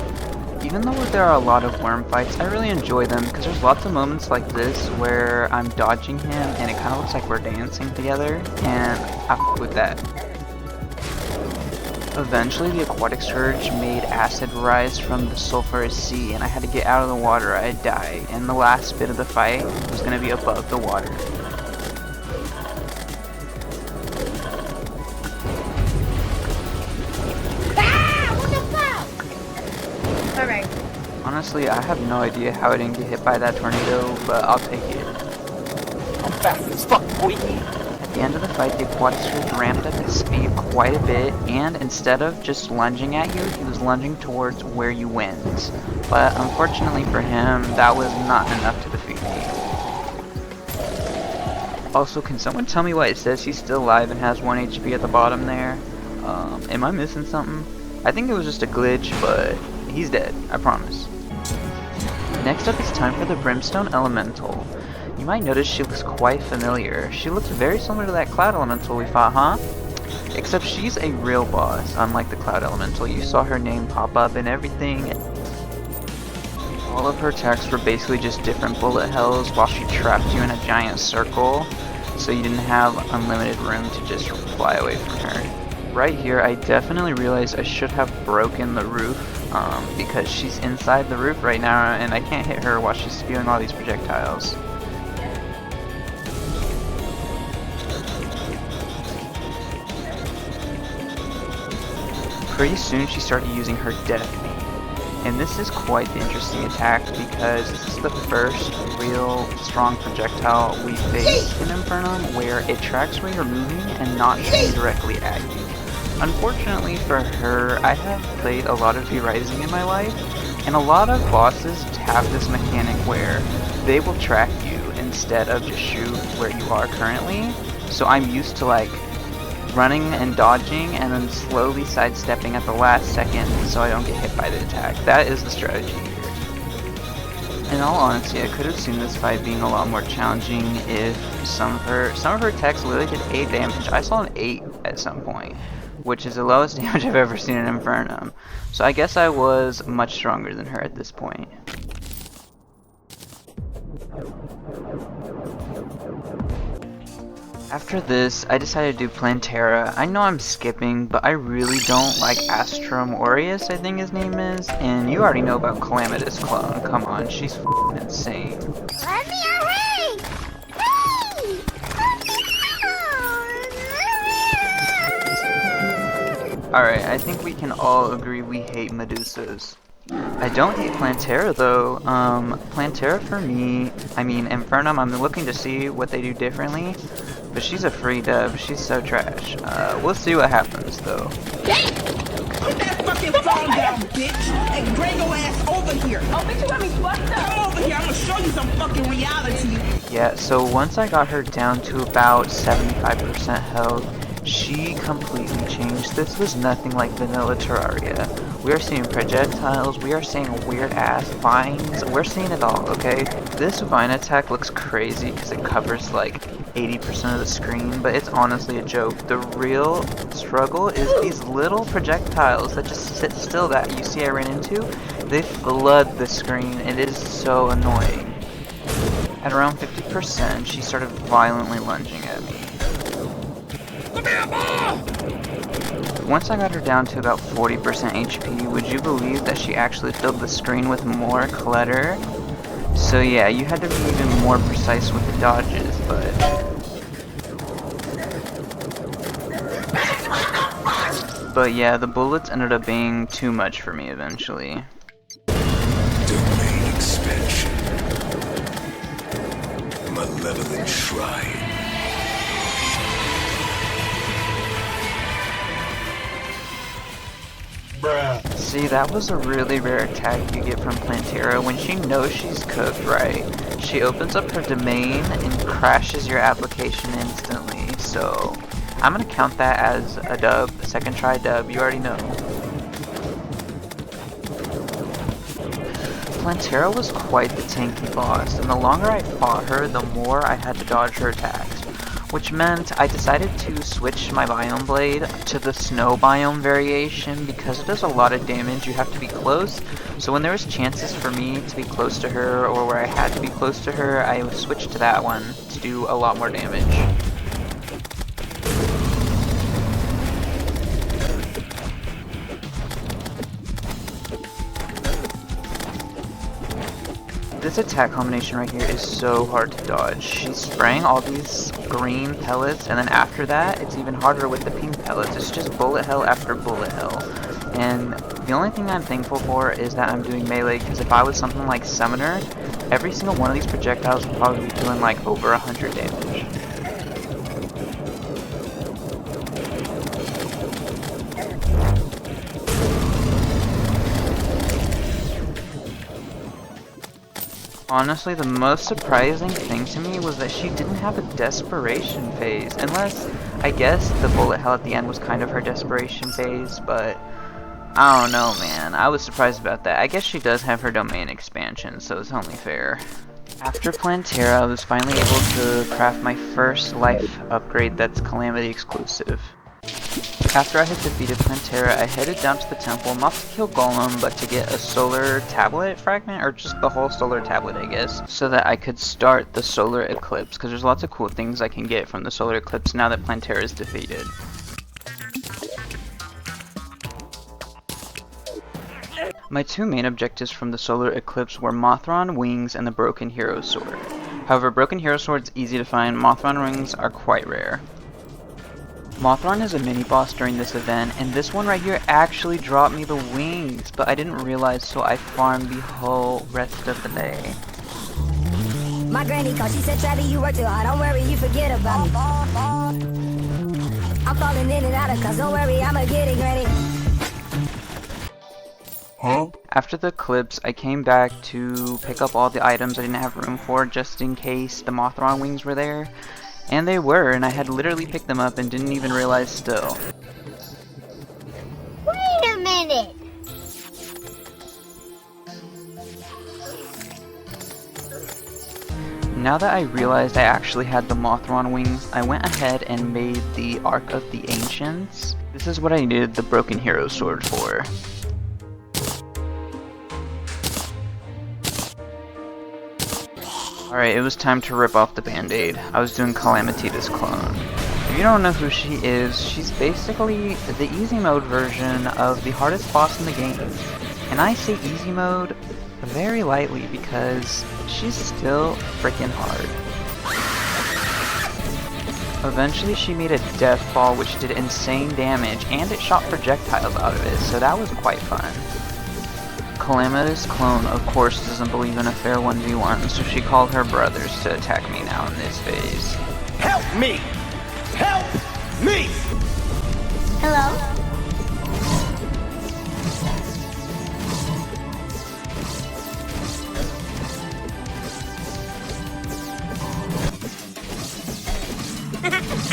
Even though there are a lot of worm fights, I really enjoy them because there's lots of moments like this where I'm dodging him and it kind of looks like we're dancing together, and I'm cool with that. Eventually the Aquatic Scourge made acid rise from the sulfurous sea, and I had to get out of the water. I had died, and the last bit of the fight was going to be above the water. Ah! What the fuck? Alright. Honestly, I have no idea how I didn't get hit by that tornado, but I'll take it. I'm fast as fuck, boy. At the end of the fight, the Aquatic Scourge ramped up his speed quite a bit, and instead of just lunging at you, he was lunging towards where you went. But unfortunately for him, that was not enough to defeat me. Also, can someone tell me why it says he's still alive and has 1 HP at the bottom there? Am I missing something? I think it was just a glitch, but he's dead, I promise. Next up, it's time for the Brimstone Elemental. You might notice she looks quite familiar. She looks very similar to that Cloud Elemental we fought, huh? Except she's a real boss, unlike the Cloud Elemental. You saw her name pop up and everything. All of her attacks were basically just different bullet hells while she trapped you in a giant circle, so you didn't have unlimited room to just fly away from her. Right here, I definitely realized I should have broken the roof, because she's inside the roof right now, and I can't hit her while she's spewing all these projectiles. Pretty soon, she started using her death beam. And this is quite the interesting attack because this is the first real strong projectile we face in Infernum where it tracks where you're moving and not shooting directly at you. Unfortunately for her, I have played a lot of V-Rising in my life, and a lot of bosses have this mechanic where they will track you instead of just shoot where you are currently. So I'm used to like running and dodging and then slowly sidestepping at the last second so I don't get hit by the attack. That is the strategy here. In all honesty, I could have seen this fight being a lot more challenging if some of her attacks literally did 8 damage. I saw an 8 at some point, which is the lowest damage I've ever seen in Infernum. So I guess I was much stronger than her at this point. After this, I decided to do Plantera. I know I'm skipping, but I really don't like Astrum Aureus, I think his name is. And you already know about Calamity's clone. Come on, she's f***ing insane. Let me away! Hey! Alright, I think we can all agree we hate Medusas. I don't hate Plantera though. Plantera for me, I mean Infernum, I'm looking to see what they do differently. But she's a free dub, she's so trash. We'll see what happens though. Hey! Put that fucking phone down, bitch! And bring your ass over here! Oh, bitch, you got me fucked up! Come over here, I'm gonna show you some fucking reality! Yeah, so once I got her down to about 75% health, she completely changed. This was nothing like vanilla Terraria. We are seeing projectiles, we are seeing weird ass vines, we're seeing it all, okay? This vine attack looks crazy because it covers like 80% of the screen, but it's honestly a joke. The real struggle is these little projectiles that just sit still that you see I ran into. They flood the screen, and it is so annoying. At around 50%, she started violently lunging at me. Once I got her down to about 40% HP, would you believe that she actually filled the screen with more clutter? So yeah, you had to be even more precise with the dodges, but yeah, the bullets ended up being too much for me eventually. Domain expansion. Malevolent shrine. See, that was a really rare attack you get from Plantera. When she knows she's cooked right, she opens up her domain and crashes your application instantly. So I'm gonna count that as a dub, a second try dub, you already know. Plantera was quite the tanky boss, and the longer I fought her, the more I had to dodge her attacks. Which meant I decided to switch my biome blade to the snow biome variation because it does a lot of damage. You have to be close. So when there was chances for me to be close to her or where I had to be close to her, I switched to that one to do a lot more damage. This attack combination right here is so hard to dodge. She's spraying all these green pellets, and then after that, it's even harder with the pink pellets. It's just bullet hell after bullet hell. And the only thing I'm thankful for is that I'm doing melee, because if I was something like Summoner, every single one of these projectiles would probably be doing like over 100 damage. Honestly, the most surprising thing to me was that she didn't have a desperation phase, unless, I guess, the bullet hell at the end was kind of her desperation phase, but I don't know, man. I was surprised about that. I guess she does have her domain expansion, so it's only fair. After Plantera, I was finally able to craft my first life upgrade that's Calamity exclusive. After I had defeated Plantera, I headed down to the temple, not to kill Golem, but to get a solar tablet fragment, or just the whole solar tablet, I guess, so that I could start the solar eclipse, because there's lots of cool things I can get from the solar eclipse now that Plantera is defeated. My two main objectives from the solar eclipse were Mothron Wings and the Broken Hero Sword. However, Broken Hero Sword's easy to find, Mothron Wings are quite rare. Mothron is a mini-boss during this event, and this one right here actually dropped me the wings, but I didn't realize, so I farmed the whole rest of the day. My granny called, she said, Travis, you work too hard, don't worry, you forget about me. I'm falling in and out of cause, don't worry, I'ma get it, granny. Huh? After the eclipse, I came back to pick up all the items I didn't have room for just in case the Mothron wings were there. And they were, and I had literally picked them up and didn't even realize still. Wait a minute! Now that I realized I actually had the Mothron wings, I went ahead and made the Ark of the Ancients. This is what I needed the Broken Hero Sword for. Alright, it was time to rip off the band-aid. I was doing Calamity, this clone. If you don't know who she is, she's basically the easy mode version of the hardest boss in the game. And I say easy mode very lightly because she's still freaking hard. Eventually she made a death ball which did insane damage and it shot projectiles out of it, so that was quite fun. Calamity's clone, of course, doesn't believe in a fair 1v1, so she called her brothers to attack me now in this phase. Help me! Help me! Hello?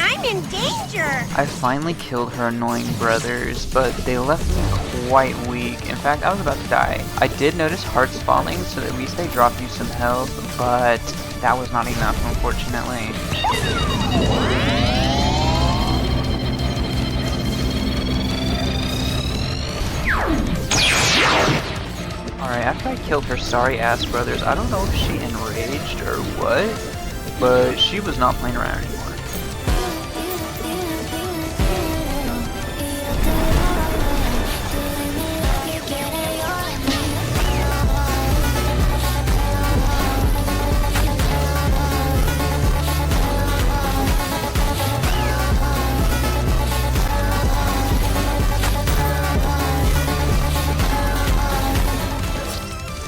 I'm in danger! I finally killed her annoying brothers, but they left me quite weak. In fact, I was about to die. I did notice hearts falling, so at least they dropped you some health, but that was not enough, unfortunately. Alright, after I killed her sorry-ass brothers, I don't know if she enraged or what, but she was not playing around anymore.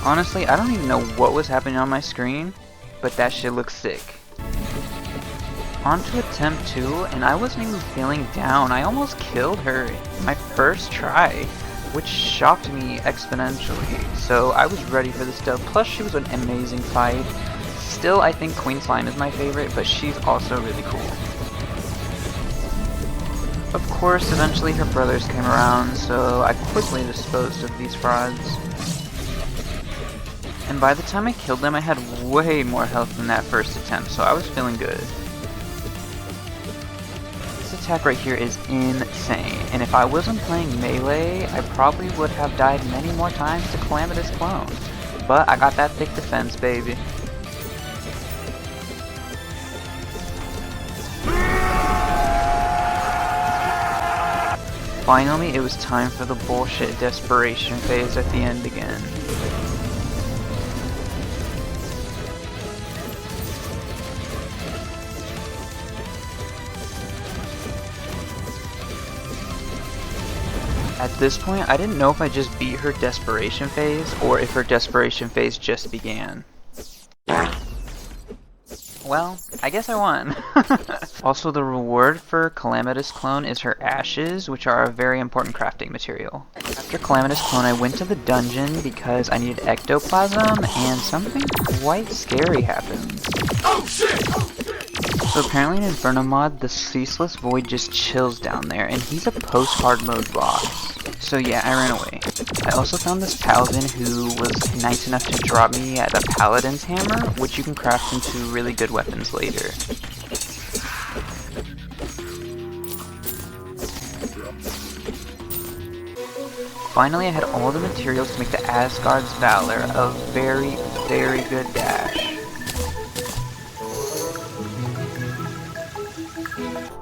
Honestly, I don't even know what was happening on my screen, but that shit looks sick. On to attempt 2, and I wasn't even feeling down. I almost killed her in my first try, which shocked me exponentially. So I was ready for this dub, plus she was an amazing fight. Still, I think Queen Slime is my favorite, but she's also really cool. Of course, eventually her brothers came around, so I quickly disposed of these frauds. And by the time I killed them, I had way more health than that first attempt, so I was feeling good. This attack right here is insane, and if I wasn't playing melee, I probably would have died many more times to Calamity's clone. But I got that thick defense, baby. Finally, it was time for the bullshit desperation phase at the end again. At this point, I didn't know if I just beat her desperation phase, or if her desperation phase just began. Well, I guess I won. Also, the reward for Calamity's clone is her ashes, which are a very important crafting material. After Calamity's clone, I went to the dungeon because I needed ectoplasm, and something quite scary happened. Oh shit! So apparently in Infernum mod, the Ceaseless Void just chills down there, and he's a post-hard mode boss. So yeah, I ran away. I also found this paladin who was nice enough to drop me at a paladin's hammer, which you can craft into really good weapons later. Finally, I had all the materials to make the Asgard's Valor a very, very good dash.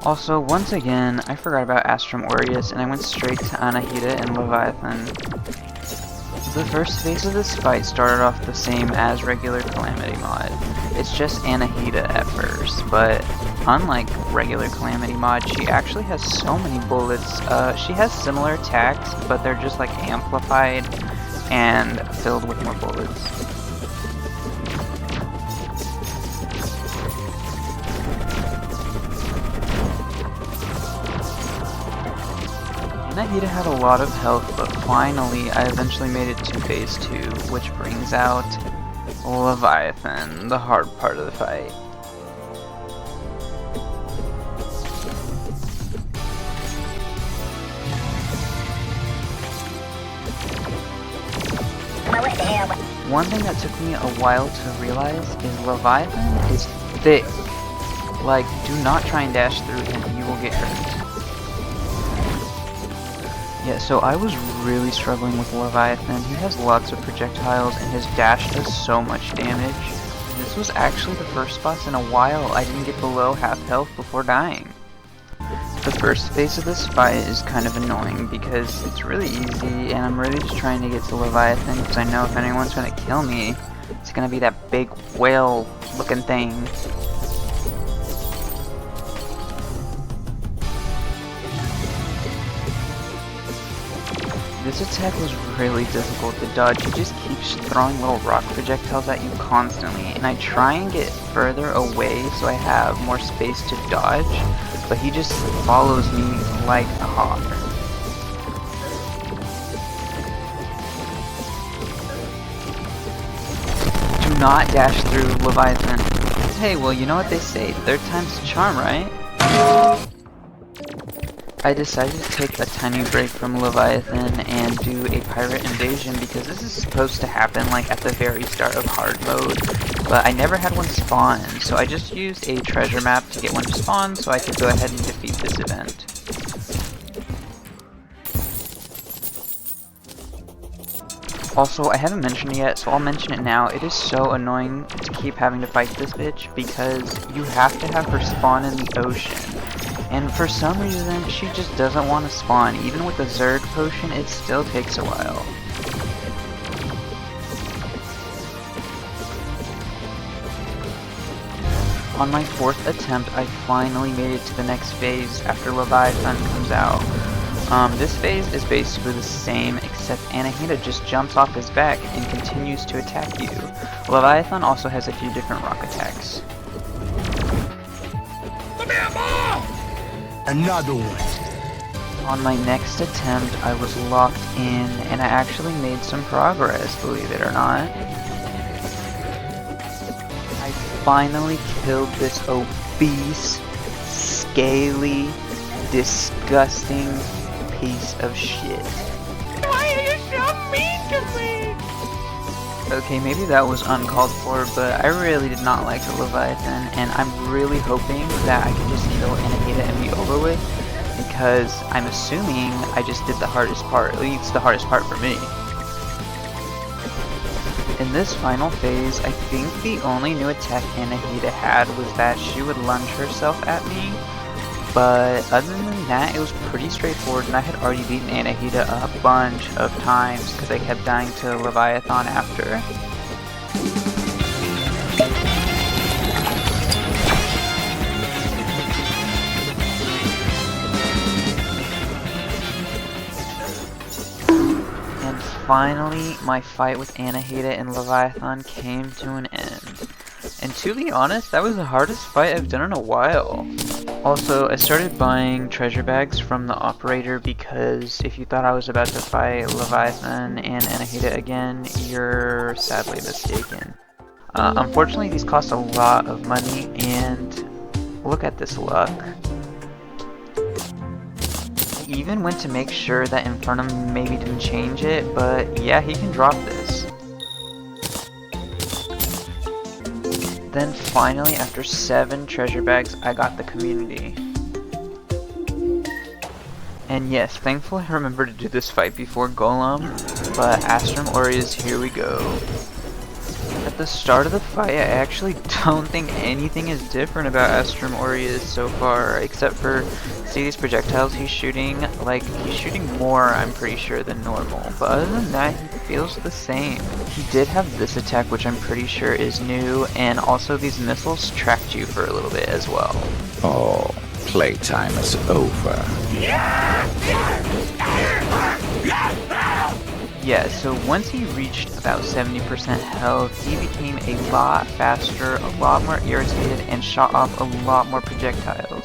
Also, once again, I forgot about Astrum Aureus and I went straight to Anahita and Leviathan. The first phase of this fight started off the same as regular Calamity mod. It's just Anahita at first, but unlike regular Calamity mod, she actually has so many bullets. She has similar attacks, but they're just like amplified and filled with more bullets. Anahita had a lot of health, but finally I eventually made it to phase 2, which brings out Leviathan, the hard part of the fight. One thing that took me a while to realize is Leviathan is thick. Like, do not try and dash through him, you will get hurt. Yeah, so I was really struggling with Leviathan. He has lots of projectiles and his dash does so much damage. This was actually the first boss in a while I didn't get below half health before dying. The first phase of this fight is kind of annoying because it's really easy and I'm really just trying to get to Leviathan because I know if anyone's going to kill me, it's going to be that big whale looking thing. This attack was really difficult to dodge. He just keeps throwing little rock projectiles at you constantly, and I try and get further away so I have more space to dodge, but he just follows me like a hawk. Do not dash through Leviathan. Hey, well, you know what they say, third time's a charm, right? I decided to take a tiny break from Leviathan and do a pirate invasion because this is supposed to happen like at the very start of hard mode, but I never had one spawn, so I just used a treasure map to get one to spawn so I could go ahead and defeat this event. Also, I haven't mentioned it yet, so I'll mention it now. It is so annoying to keep having to fight this bitch because you have to have her spawn in the ocean. And for some reason, she just doesn't want to spawn. Even with the Zerg potion, it still takes a while. On my 4th attempt, I finally made it to the next phase after Leviathan comes out. This phase is basically the same, except Anahita just jumps off his back and continues to attack you. Leviathan also has a few different rock attacks. Another one. On my next attempt, I was locked in, and I actually made some progress, believe it or not. I finally killed this obese, scaly, disgusting piece of shit. Why are you so mean to me? Okay, maybe that was uncalled for, but I really did not like the Leviathan, and I'm really hoping that I can just kill Anahita and be over with, because I'm assuming I just did the hardest part, at least the hardest part for me. In this final phase, I think the only new attack Anahita had was that she would lunge herself at me, but other than that, it was pretty straightforward, and I had already beaten Anahita a bunch of times because I kept dying to Leviathan after. And finally, my fight with Anahita and Leviathan came to an end. And to be honest, that was the hardest fight I've done in a while. Also, I started buying treasure bags from the operator because if you thought I was about to fight Leviathan and Anahita again, you're sadly mistaken. Unfortunately, these cost a lot of money, and look at this luck. I even went to make sure that Infernum maybe didn't change it, but yeah, he can drop this. Then finally, after 7 treasure bags, I got the community. And yes, thankfully I remembered to do this fight before Golem, but Astrum Aureus, here we go. At the start of the fight, I actually don't think anything is different about Astrum Aureus so far, except for, see these projectiles he's shooting? Like, he's shooting more, I'm pretty sure, than normal. But other than that, feels the same. He did have this attack, which I'm pretty sure is new, and also these missiles tracked you for a little bit as well. Oh, playtime is over. Yeah, so once he reached about 70% health, he became a lot faster, a lot more irritated, and shot off a lot more projectiles.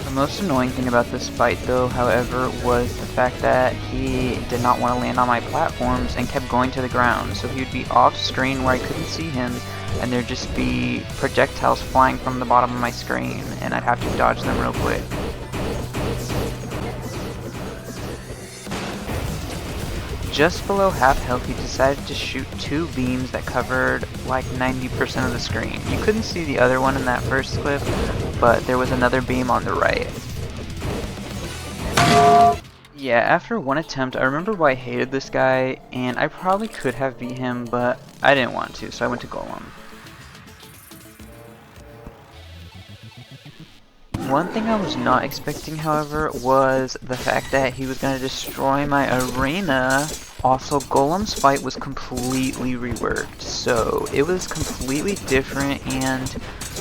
The most annoying thing about this fight though, however, was the fact that he did not want to land on my platforms and kept going to the ground. So he would be off screen where I couldn't see him, and there'd just be projectiles flying from the bottom of my screen, and I'd have to dodge them real quick. Just below half health, he decided to shoot 2 beams that covered like 90% of the screen. You couldn't see the other one in that first clip, but there was another beam on the right. Yeah, after one attempt, I remember why I hated this guy, and I probably could have beat him, but I didn't want to, so I went to Golem. One thing I was not expecting, however, was the fact that he was going to destroy my arena. Also, Golem's fight was completely reworked, so it was completely different and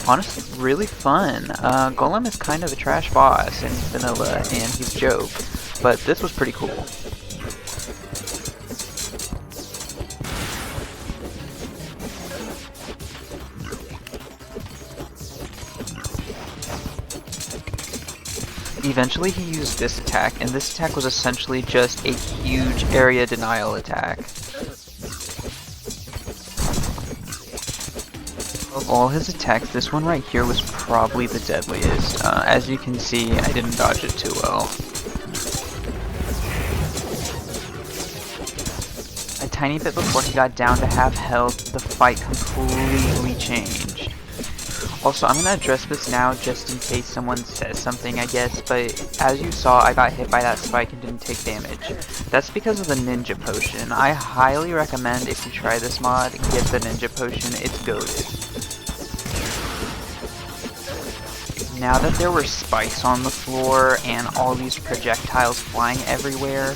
honestly really fun. Golem is kind of a trash boss in vanilla, and he's a joke, but this was pretty cool. Eventually he used this attack, and this attack was essentially just a huge area denial attack. Of all his attacks, this one right here was probably the deadliest. As you can see, I didn't dodge it too well. A tiny bit before he got down to half health, the fight completely changed. Also, I'm going to address this now just in case someone says something, I guess, but as you saw, I got hit by that spike and didn't take damage. That's because of the ninja potion. I highly recommend, if you try this mod, get the ninja potion. It's goated. Now that there were spikes on the floor and all these projectiles flying everywhere,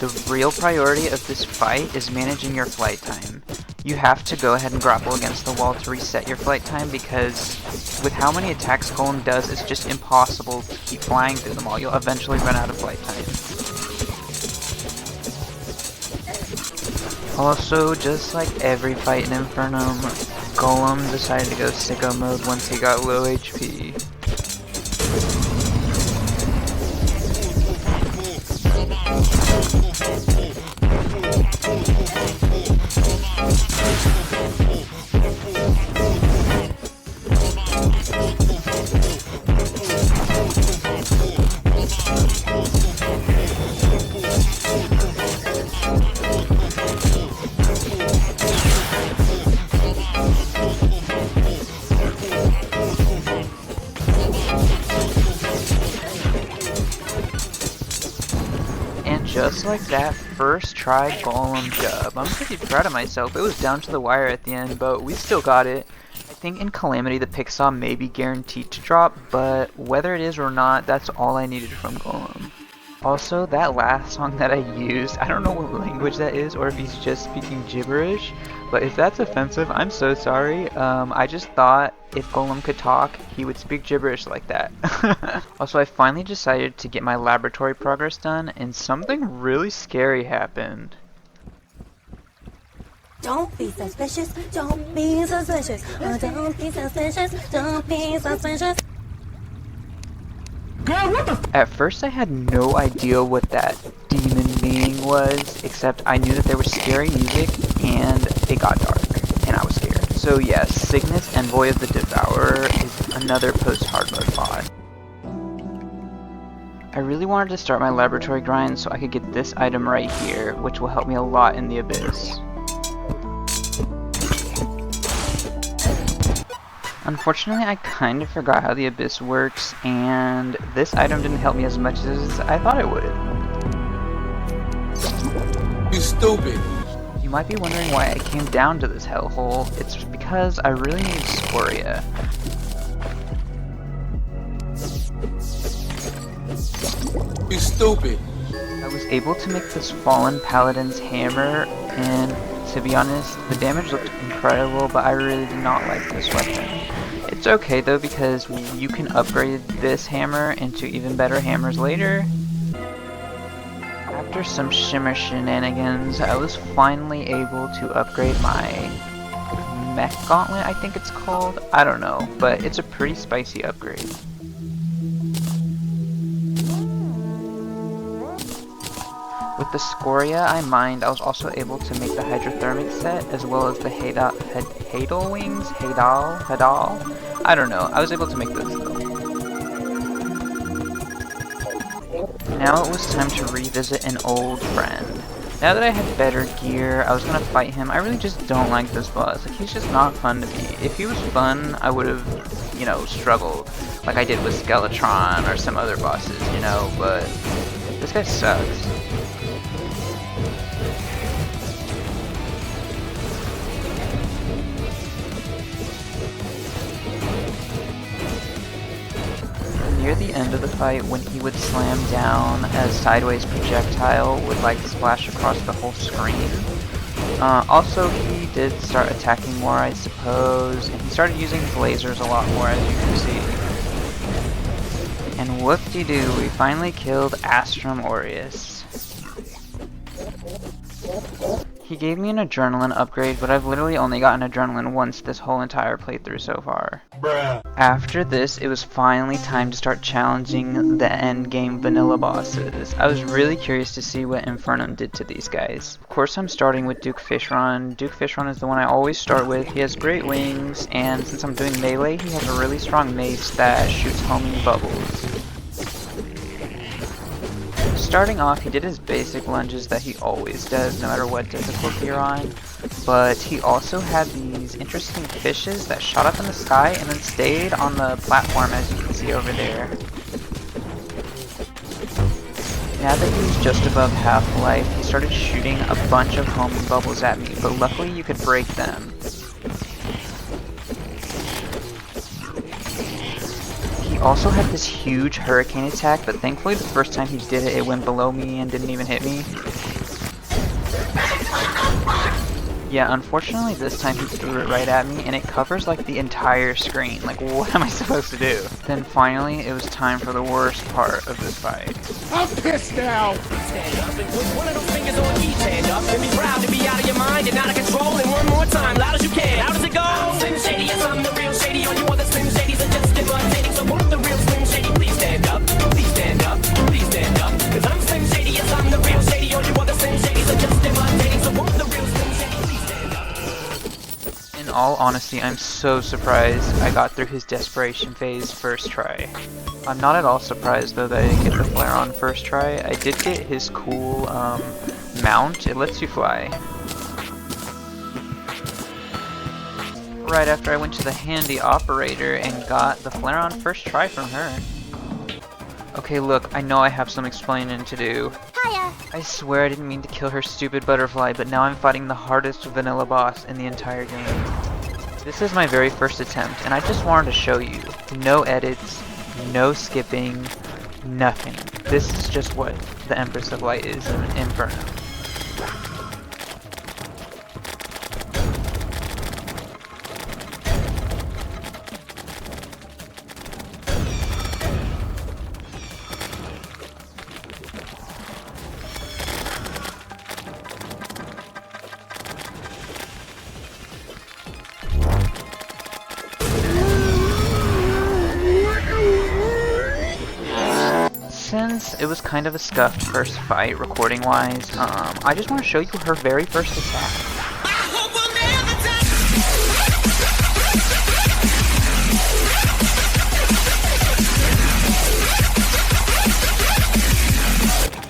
the real priority of this fight is managing your flight time. You have to go ahead and grapple against the wall to reset your flight time, because with how many attacks Golem does, it's just impossible to keep flying through them all. You'll eventually run out of flight time. Also, just like every fight in Infernum, Golem decided to go sicko mode once he got low HP. Just like that first try Golem dub. I'm pretty proud of myself. It was down to the wire at the end, but we still got it. I think in Calamity the pick saw may be guaranteed to drop, but whether it is or not, that's all I needed from Golem. Also, that last song that I used, I don't know what language that is or if he's just speaking gibberish, but if that's offensive, I'm so sorry. I just thought if Golem could talk, he would speak gibberish like that. Also, I finally decided to get my laboratory progress done, and something really scary happened. Don't be suspicious, don't be suspicious, oh, don't be suspicious, don't be suspicious. Girl, what the At first I had no idea what that demon being was, except I knew that there was scary music and it got dark, and I was scared. So yeah, Cygnus, Envoy of the Devourer, is another post-hardmode bot. I really wanted to start my laboratory grind so I could get this item right here, which will help me a lot in the Abyss. Unfortunately, I kind of forgot how the Abyss works, and this item didn't help me as much as I thought it would. You stupid. You might be wondering why I came down to this hellhole. It's because I really need Scoria. You stupid. I was able to make this Fallen Paladin's hammer, and to be honest, the damage looked incredible, but I really did not like this weapon. It's okay though, because you can upgrade this hammer into even better hammers later. After some shimmer shenanigans, I was finally able to upgrade my Mech Gauntlet, I think it's called. I don't know, but it's a pretty spicy upgrade. With the Scoria I mined, I was also able to make the Hydrothermic set, as well as the Hadal Wings? Hadal? I don't know, I was able to make those though. Now it was time to revisit an old friend. Now that I had better gear, I was gonna fight him. I really just don't like this boss. Like, he's just not fun to me. If he was fun, I would have, you know, struggled like I did with Skeletron or some other bosses, you know, but this guy sucks. Near the end of the fight, when he would slam down, a sideways projectile would like splash across the whole screen. Also, he did start attacking more, I suppose, and he started using lasers a lot more, as you can see. And whoop-de-doo, we finally killed Astrum Aureus. He gave me an adrenaline upgrade, but I've literally only gotten adrenaline once this whole entire playthrough so far. Bruh. After this, it was finally time to start challenging the endgame vanilla bosses. I was really curious to see what Infernum did to these guys. Of course, I'm starting with Duke Fishron. Duke Fishron is the one I always start with. He has great wings, and since I'm doing melee, he has a really strong mace that shoots homing bubbles. Starting off, he did his basic lunges that he always does, no matter what difficulty you're on, but he also had these interesting fishes that shot up in the sky and then stayed on the platform, as you can see over there. Now that he was just above half-life, he started shooting a bunch of homing bubbles at me, but luckily you could break them. He also had this huge hurricane attack, but thankfully the first time he did it, it went below me and didn't even hit me. Yeah, unfortunately this time he threw it right at me, and it covers like the entire screen. Like, what am I supposed to do? Then finally, it was time for the worst part of this fight. I'm pissed now! Stand up and put one of those fingers on each hand up and be proud to be out of your mind and out of control. And one more time, loud as you can. How does it go? Slim Shady, yes, I'm the real Shady. All you other Slim Shadys are just imitating. So won't the real Slim Shady please stand up? Please stand up. Please stand up. Cause I'm Slim Shady, yes, I'm the real Shady. All you other Slim Shadys are just imitating. So won't the real Slim Shady please stand up? In all honesty, I'm so surprised I got through his desperation phase first try. I'm not at all surprised though that I didn't get the flare on first try. I did get his cool mount. It lets you fly. Right after I went to the handy operator and got the flare on first try from her. Okay, look, I know I have some explaining to do. Hiya. I swear I didn't mean to kill her stupid butterfly, but now I'm fighting the hardest vanilla boss in the entire game. This is my very first attempt, and I just wanted to show you. No edits, no skipping, nothing. This is just what the Empress of Light is in Infernum. Since it was kind of a scuffed first fight, recording-wise, I just want to show you her very first attack.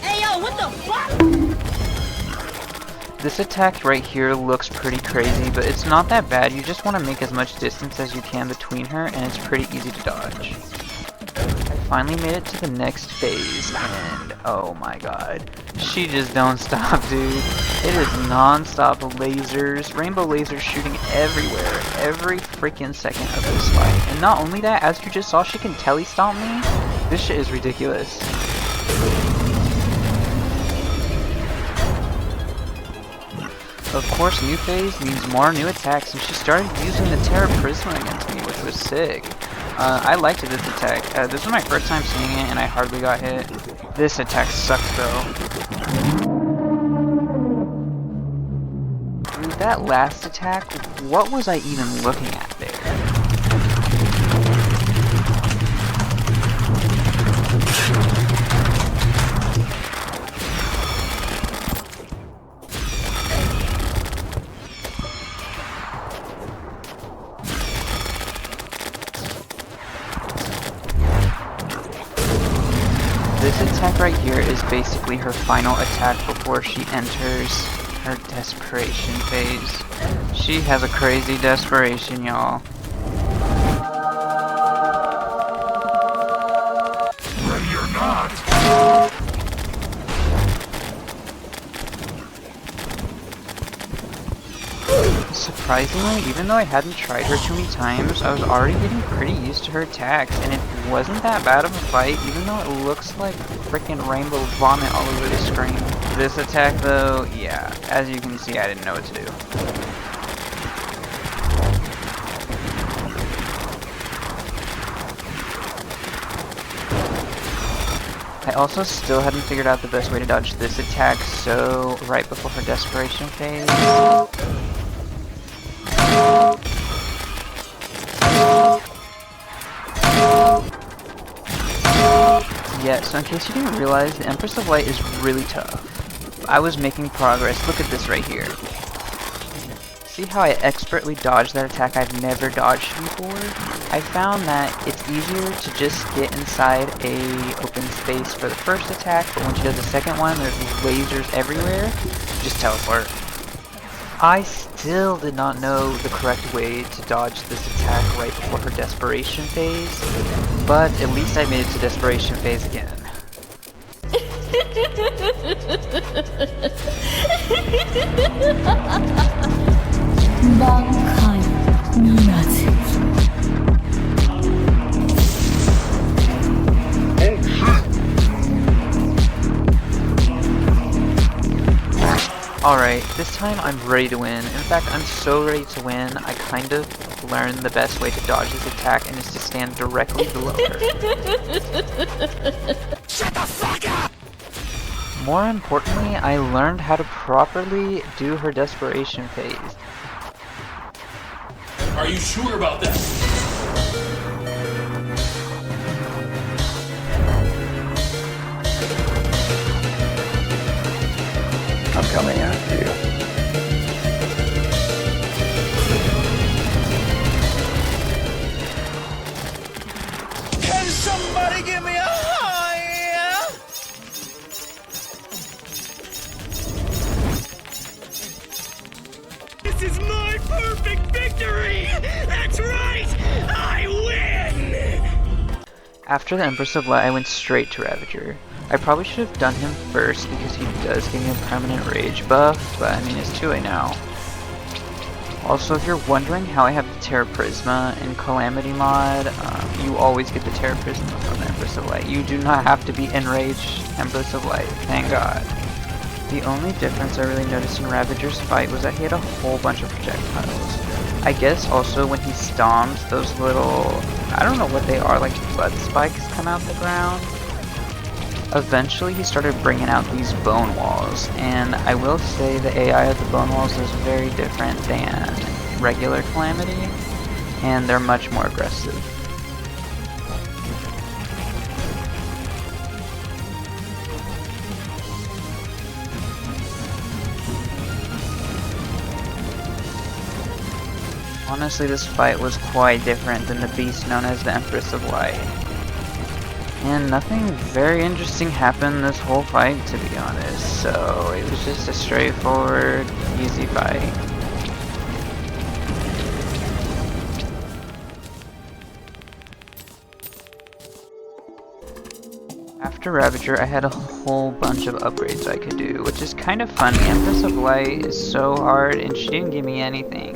Hey yo, what the fuck? This attack right here looks pretty crazy, but it's not that bad. You just want to make as much distance as you can between her, and it's pretty easy to dodge. Finally made it to the next phase, and oh my god, she just don't stop, dude. It is non-stop lasers, rainbow lasers shooting everywhere, every freaking second of this fight. And not only that, as you just saw, she can telestomp me. This shit is ridiculous. Of course, new phase means more new attacks, and she started using the Terra Prisma against me, which was sick. I liked this attack. This was my first time seeing it, and I hardly got hit. This attack sucks, though. Dude, that last attack, what was I even looking at there? This attack right here is basically her final attack before she enters her desperation phase. She has a crazy desperation, y'all. Ready or not. Surprisingly, even though I hadn't tried her too many times, I was already getting pretty used to her attacks, and it wasn't that bad of a fight, even though it looks like freaking rainbow vomit all over the screen. This attack though, yeah, as you can see, I didn't know what to do. I also still hadn't figured out the best way to dodge this attack, so right before her desperation phase, yeah, so in case you didn't realize, the Empress of Light is really tough. I was making progress. Look at this right here. See how I expertly dodged that attack I've never dodged before? I found that it's easier to just get inside a open space for the first attack, but when she does the second one, there's lasers everywhere. Just teleport. I still did not know the correct way to dodge this attack right before her desperation phase, but at least I made it to desperation phase again. Alright, this time I'm ready to win. In fact, I'm so ready to win, I kind of learned the best way to dodge this attack, and is to stand directly below her. Shut the fuck up! More importantly, I learned how to properly do her desperation phase. Are you sure about that? I'm coming after you. Can somebody give me a high? This is my perfect victory! That's right! I win! After the Empress of Light, I went straight to Ravager. I probably should have done him first because he does give me a permanent rage buff, but I mean it's too late now. Also, if you're wondering how I have the Terra Prisma in Calamity mod, you always get the Terra Prisma from the Empress of Light. You do not have to be enraged Empress of Light, thank God. The only difference I really noticed in Ravager's fight was that he had a whole bunch of projectiles. I guess also when he stomps, those little, I don't know what they are, like blood spikes come out the ground. Eventually he started bringing out these bone walls, and I will say the AI of the bone walls is very different than regular Calamity, and they're much more aggressive. Honestly, this fight was quite different than the beast known as the Empress of Light. And nothing very interesting happened this whole fight, to be honest, so it was just a straightforward, easy fight. After Ravager, I had a whole bunch of upgrades I could do, which is kind of fun. The Empress of Light is so hard, and she didn't give me anything.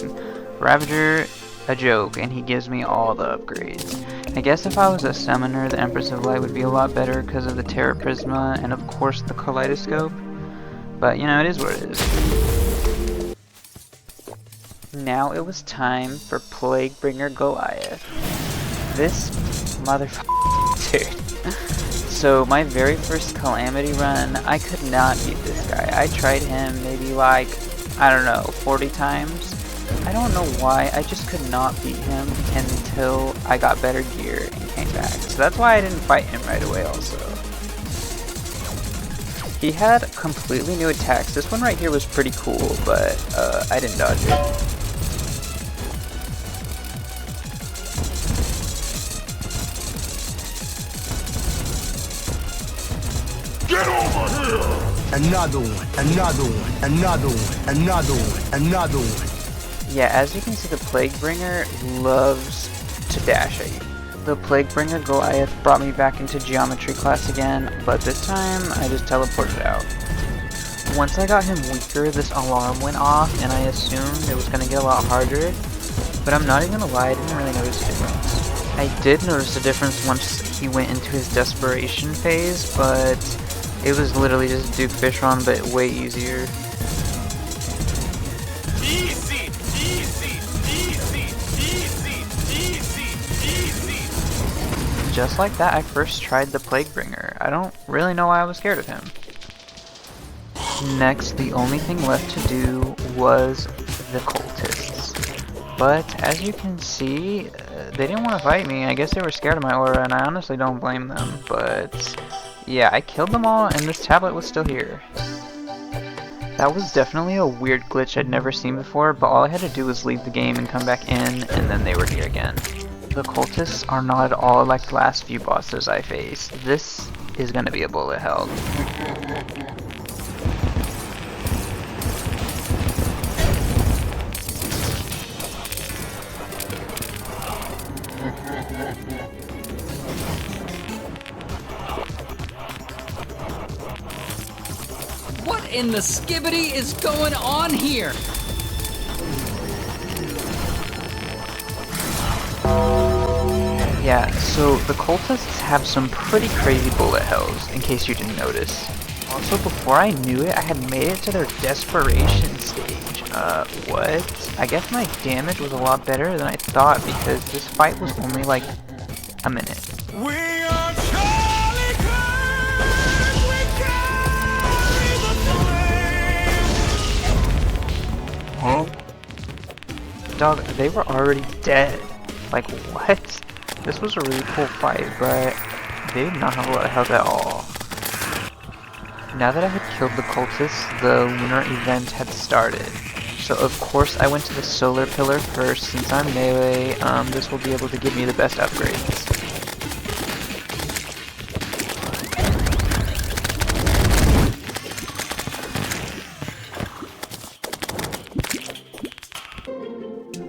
Ravager, a joke, and he gives me all the upgrades. I guess if I was a summoner, the Empress of Light would be a lot better because of the Terra Prisma and of course the Kaleidoscope. But you know, it is what it is. Now it was time for Plaguebringer Goliath. This motherfucker, dude. So my very first Calamity run, I could not beat this guy. I tried him maybe like, I don't know, 40 times. I don't know why, I just could not beat him until I got better gear and came back. So that's why I didn't fight him right away also. He had completely new attacks. This one right here was pretty cool, but I didn't dodge it. Get over here! Another one, another one, another one, another one, another one. Yeah, as you can see, the Plaguebringer loves to dash at you. The Plaguebringer Goliath brought me back into geometry class again, but this time I just teleported out. Once I got him weaker, this alarm went off and I assumed it was going to get a lot harder, but I'm not even gonna lie, I didn't really notice a difference. I did notice a difference once he went into his desperation phase, but it was literally just Duke Fishron, but way easier. Easy, easy, easy, easy, easy, easy. Just like that, I first tried the Plaguebringer. I don't really know why I was scared of him. Next, the only thing left to do was the cultists. But as you can see, they didn't want to fight me. I guess they were scared of my aura, and I honestly don't blame them. But yeah, I killed them all, and this tablet was still here. That was definitely a weird glitch I'd never seen before, but all I had to do was leave the game and come back in, and then they were here again. The cultists are not at all like the last few bosses I faced. This is gonna be a bullet hell. What in the skibbity is going on here? Yeah, so the cultists have some pretty crazy bullet hells, in case you didn't notice. Also, before I knew it, I had made it to their desperation stage. What? I guess my damage was a lot better than I thought, because this fight was only like a minute. We are Charlie Kirk, we carry the flame. Huh? Dog, they were already dead. Like, what? This was a really cool fight, but they did not have a lot of health at all. Now that I had killed the cultists, the lunar event had started. So of course I went to the solar pillar first. Since I'm melee, this will be able to give me the best upgrades.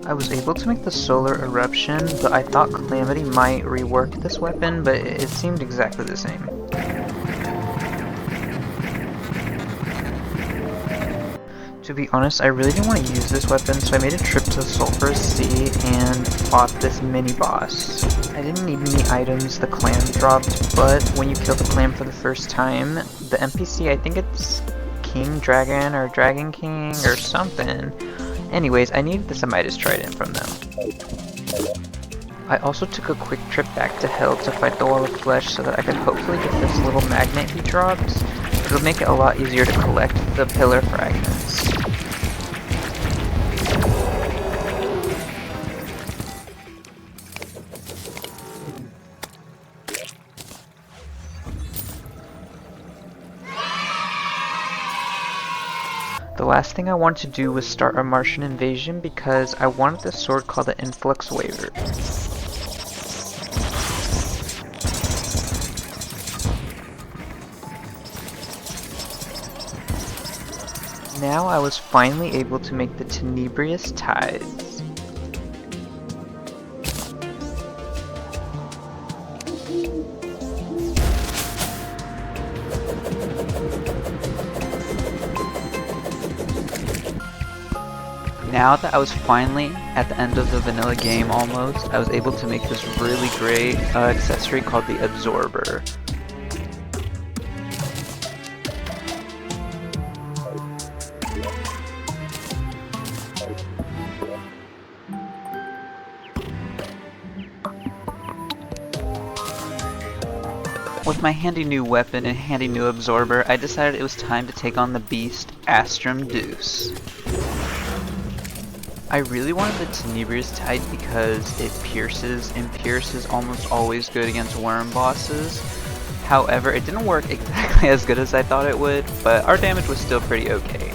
I was able to make the solar eruption, but I thought Calamity might rework this weapon, but it seemed exactly the same. To be honest, I really didn't want to use this weapon, so I made a trip to the Sulphurous Sea and fought this mini-boss. I didn't need any items the clam dropped, but when you kill the clam for the first time, the NPC, I think it's King Dragon or Dragon King or something. Anyways, I needed the Semitis Trident from them. I also took a quick trip back to Hell to fight the Wall of Flesh so that I could hopefully get this little magnet he dropped. It'll make it a lot easier to collect the pillar fragments. The last thing I wanted to do was start a Martian invasion because I wanted this sword called the Influx Waver. Now I was finally able to make the Tenebrious Tides. Now that I was finally at the end of the vanilla game almost, I was able to make this really great accessory called the Absorber. With my handy new weapon and handy new absorber, I decided it was time to take on the beast, Astrum Deuce. I really wanted the Tenebrious Tide because it pierces, and Pierce is almost always good against worm bosses. However, it didn't work exactly as good as I thought it would, but our damage was still pretty okay.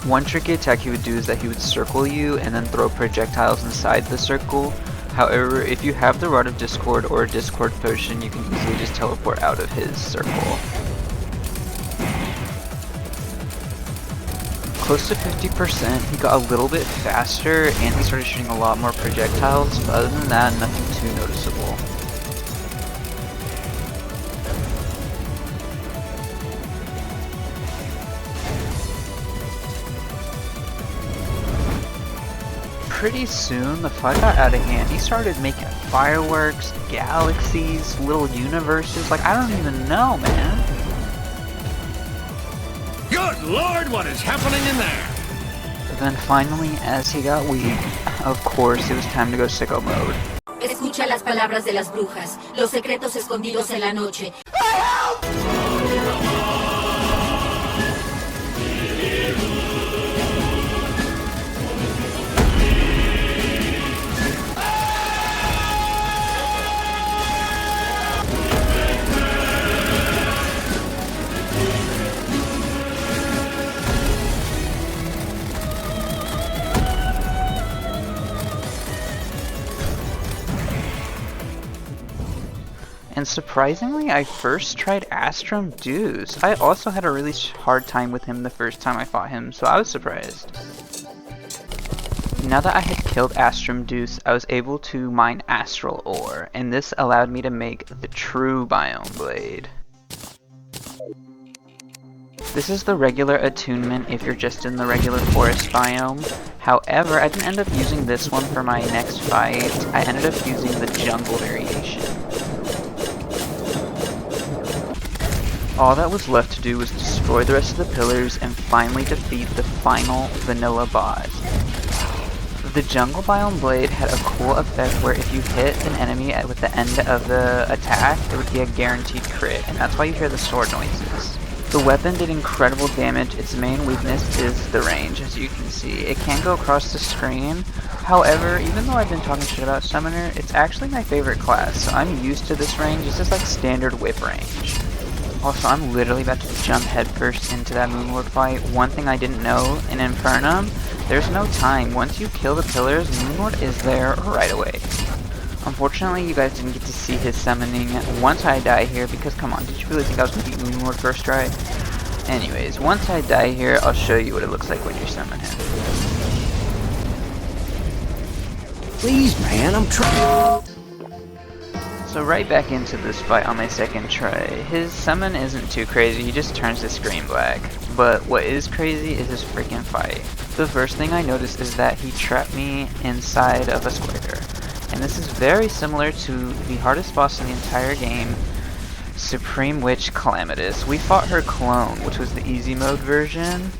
One tricky attack he would do is that he would circle you and then throw projectiles inside the circle. However, if you have the Rod of Discord or a Discord potion, you can easily just teleport out of his circle. Close to 50%, he got a little bit faster and he started shooting a lot more projectiles, but other than that, nothing too noticeable. Pretty soon, the fight got out of hand. He started making fireworks, galaxies, little universes, like I don't even know, man. Good Lord, what is happening in there? Then finally, as he got weak, of course, it was time to go sicko mode. Escucha las palabras de las brujas, los secretos escondidos en la noche. And surprisingly, I first tried Astrum Deuce. I also had a really hard time with him the first time I fought him, so I was surprised. Now that I had killed Astrum Deuce, I was able to mine Astral Ore, and this allowed me to make the true Biome Blade. This is the regular attunement if you're just in the regular forest biome. However, I didn't end up using this one for my next fight. I ended up using the jungle variation. All that was left to do was destroy the rest of the pillars and finally defeat the final vanilla boss. The jungle biome blade had a cool effect where if you hit an enemy with the end of the attack, it would be a guaranteed crit, and that's why you hear the sword noises. The weapon did incredible damage. Its main weakness is the range, as you can see. It can go across the screen. However, even though I've been talking shit about Summoner, it's actually my favorite class, so I'm used to this range. This is like standard whip range. Also, I'm literally about to jump headfirst into that Moonlord fight. One thing I didn't know, in Infernum, there's no time. Once you kill the pillars, Moonlord is there right away. Unfortunately, you guys didn't get to see his summoning once I die here, because come on, did you really think I was going to beat Moonlord first try? Anyways, once I die here, I'll show you what it looks like when you summon him. Please, man, I'm trying. So right back into this fight on my second try. His summon isn't too crazy, he just turns the screen black. But what is crazy is his freaking fight. The first thing I noticed is that he trapped me inside of a square. And this is very similar to the hardest boss in the entire game, Supreme Witch Calamity. We fought her clone, which was the easy mode version.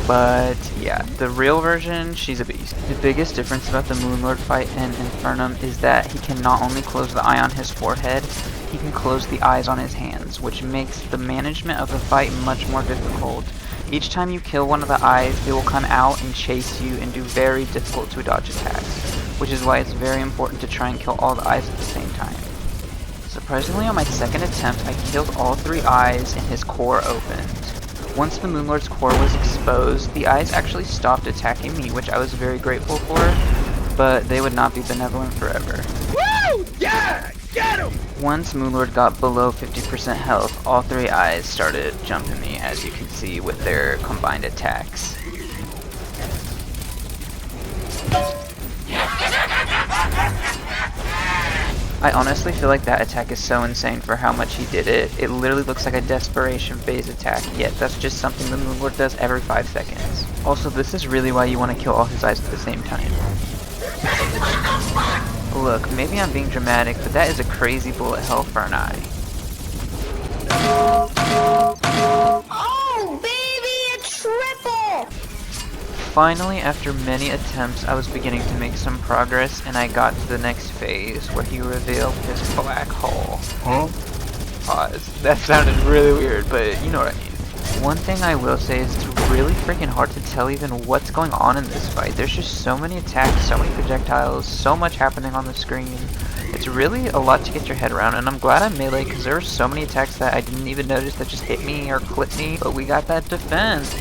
But yeah, the real version, she's a beast. The biggest difference about the Moonlord fight in Infernum is that he can not only close the eye on his forehead, he can close the eyes on his hands, which makes the management of the fight much more difficult. Each time you kill one of the eyes, it will come out and chase you and do very difficult to dodge attacks, which is why it's very important to try and kill all the eyes at the same time. Surprisingly, on my second attempt, I killed all 3 eyes and his core opened. Once the Moonlord's core was exposed, the eyes actually stopped attacking me, which I was very grateful for, but they would not be benevolent forever. Woo! Yeah! Get him! Once Moonlord got below 50% health, all 3 eyes started jumping me, as you can see with their combined attacks. I honestly feel like that attack is so insane for how much he did it. It literally looks like a desperation phase attack, yet that's just something the Moonlord does every 5 seconds. Also, this is really why you want to kill all his eyes at the same time. Look, maybe I'm being dramatic, but that is a crazy bullet hell for an eye. Oh, baby, a triple! Finally, after many attempts, I was beginning to make some progress, and I got to the next phase, where he revealed his black hole. Huh? Pause. That sounded really weird, but you know what I mean. One thing I will say is it's really freaking hard to tell even what's going on in this fight. There's just so many attacks, so many projectiles, so much happening on the screen. It's really a lot to get your head around, and I'm glad I'm melee because there were so many attacks that I didn't even notice that just hit me or clipped me, but we got that defense.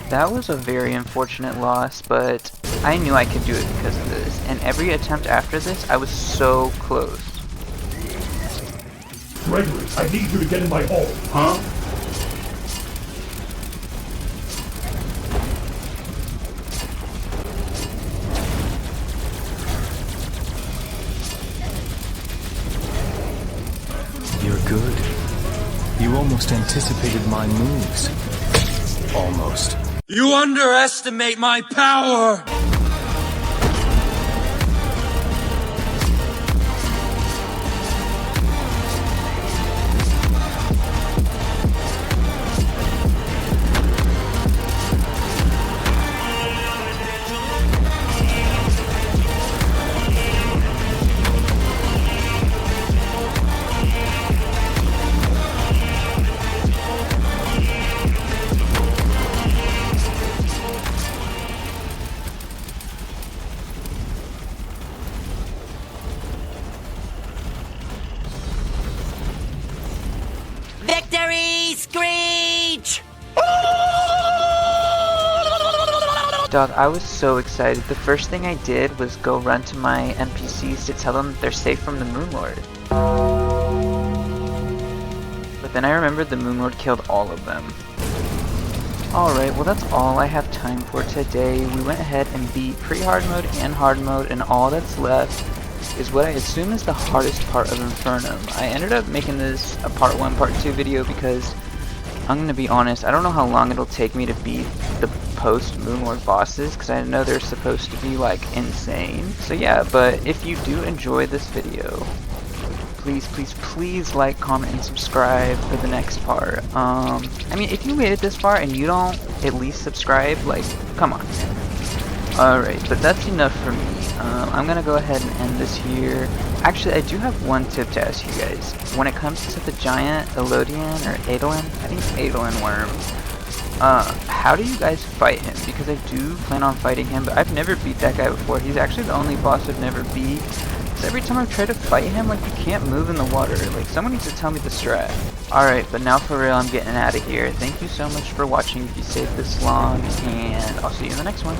That was a very unfortunate loss, but I knew I could do it because of this, and every attempt after this, I was so close. Gregory, I need you to get in my hole. Huh? You're good. You almost anticipated my moves. Almost. You underestimate my power! Victory screech! Dog, I was so excited. The first thing I did was go run to my NPCs to tell them they're safe from the Moon Lord. But then I remembered the Moon Lord killed all of them. Alright, well that's all I have time for today. We went ahead and beat pre-hard mode and hard mode, and all that's left is what I assume is the hardest part of Infernum. I ended up making this a part 1, part 2 video because I'm gonna be honest, I don't know how long it'll take me to beat the post Moonlord bosses because I know they're supposed to be like insane. So yeah, but if you do enjoy this video, please like, comment, and subscribe for the next part. I mean, if you made it this far and you don't at least subscribe, like, come on. Alright, but that's enough for me. I'm gonna go ahead and end this here. Actually, I do have one tip to ask you guys. When it comes to the giant Elodian or Eidolon, I think it's Eidolon worm, how do you guys fight him? Because I do plan on fighting him, but I've never beat that guy before. He's actually the only boss I've never beat. Because every time I've tried to fight him, like, you can't move in the water. Like, someone needs to tell me the strat. Alright, but now for real, I'm getting out of here. Thank you so much for watching if you stayed this long, and I'll see you in the next one.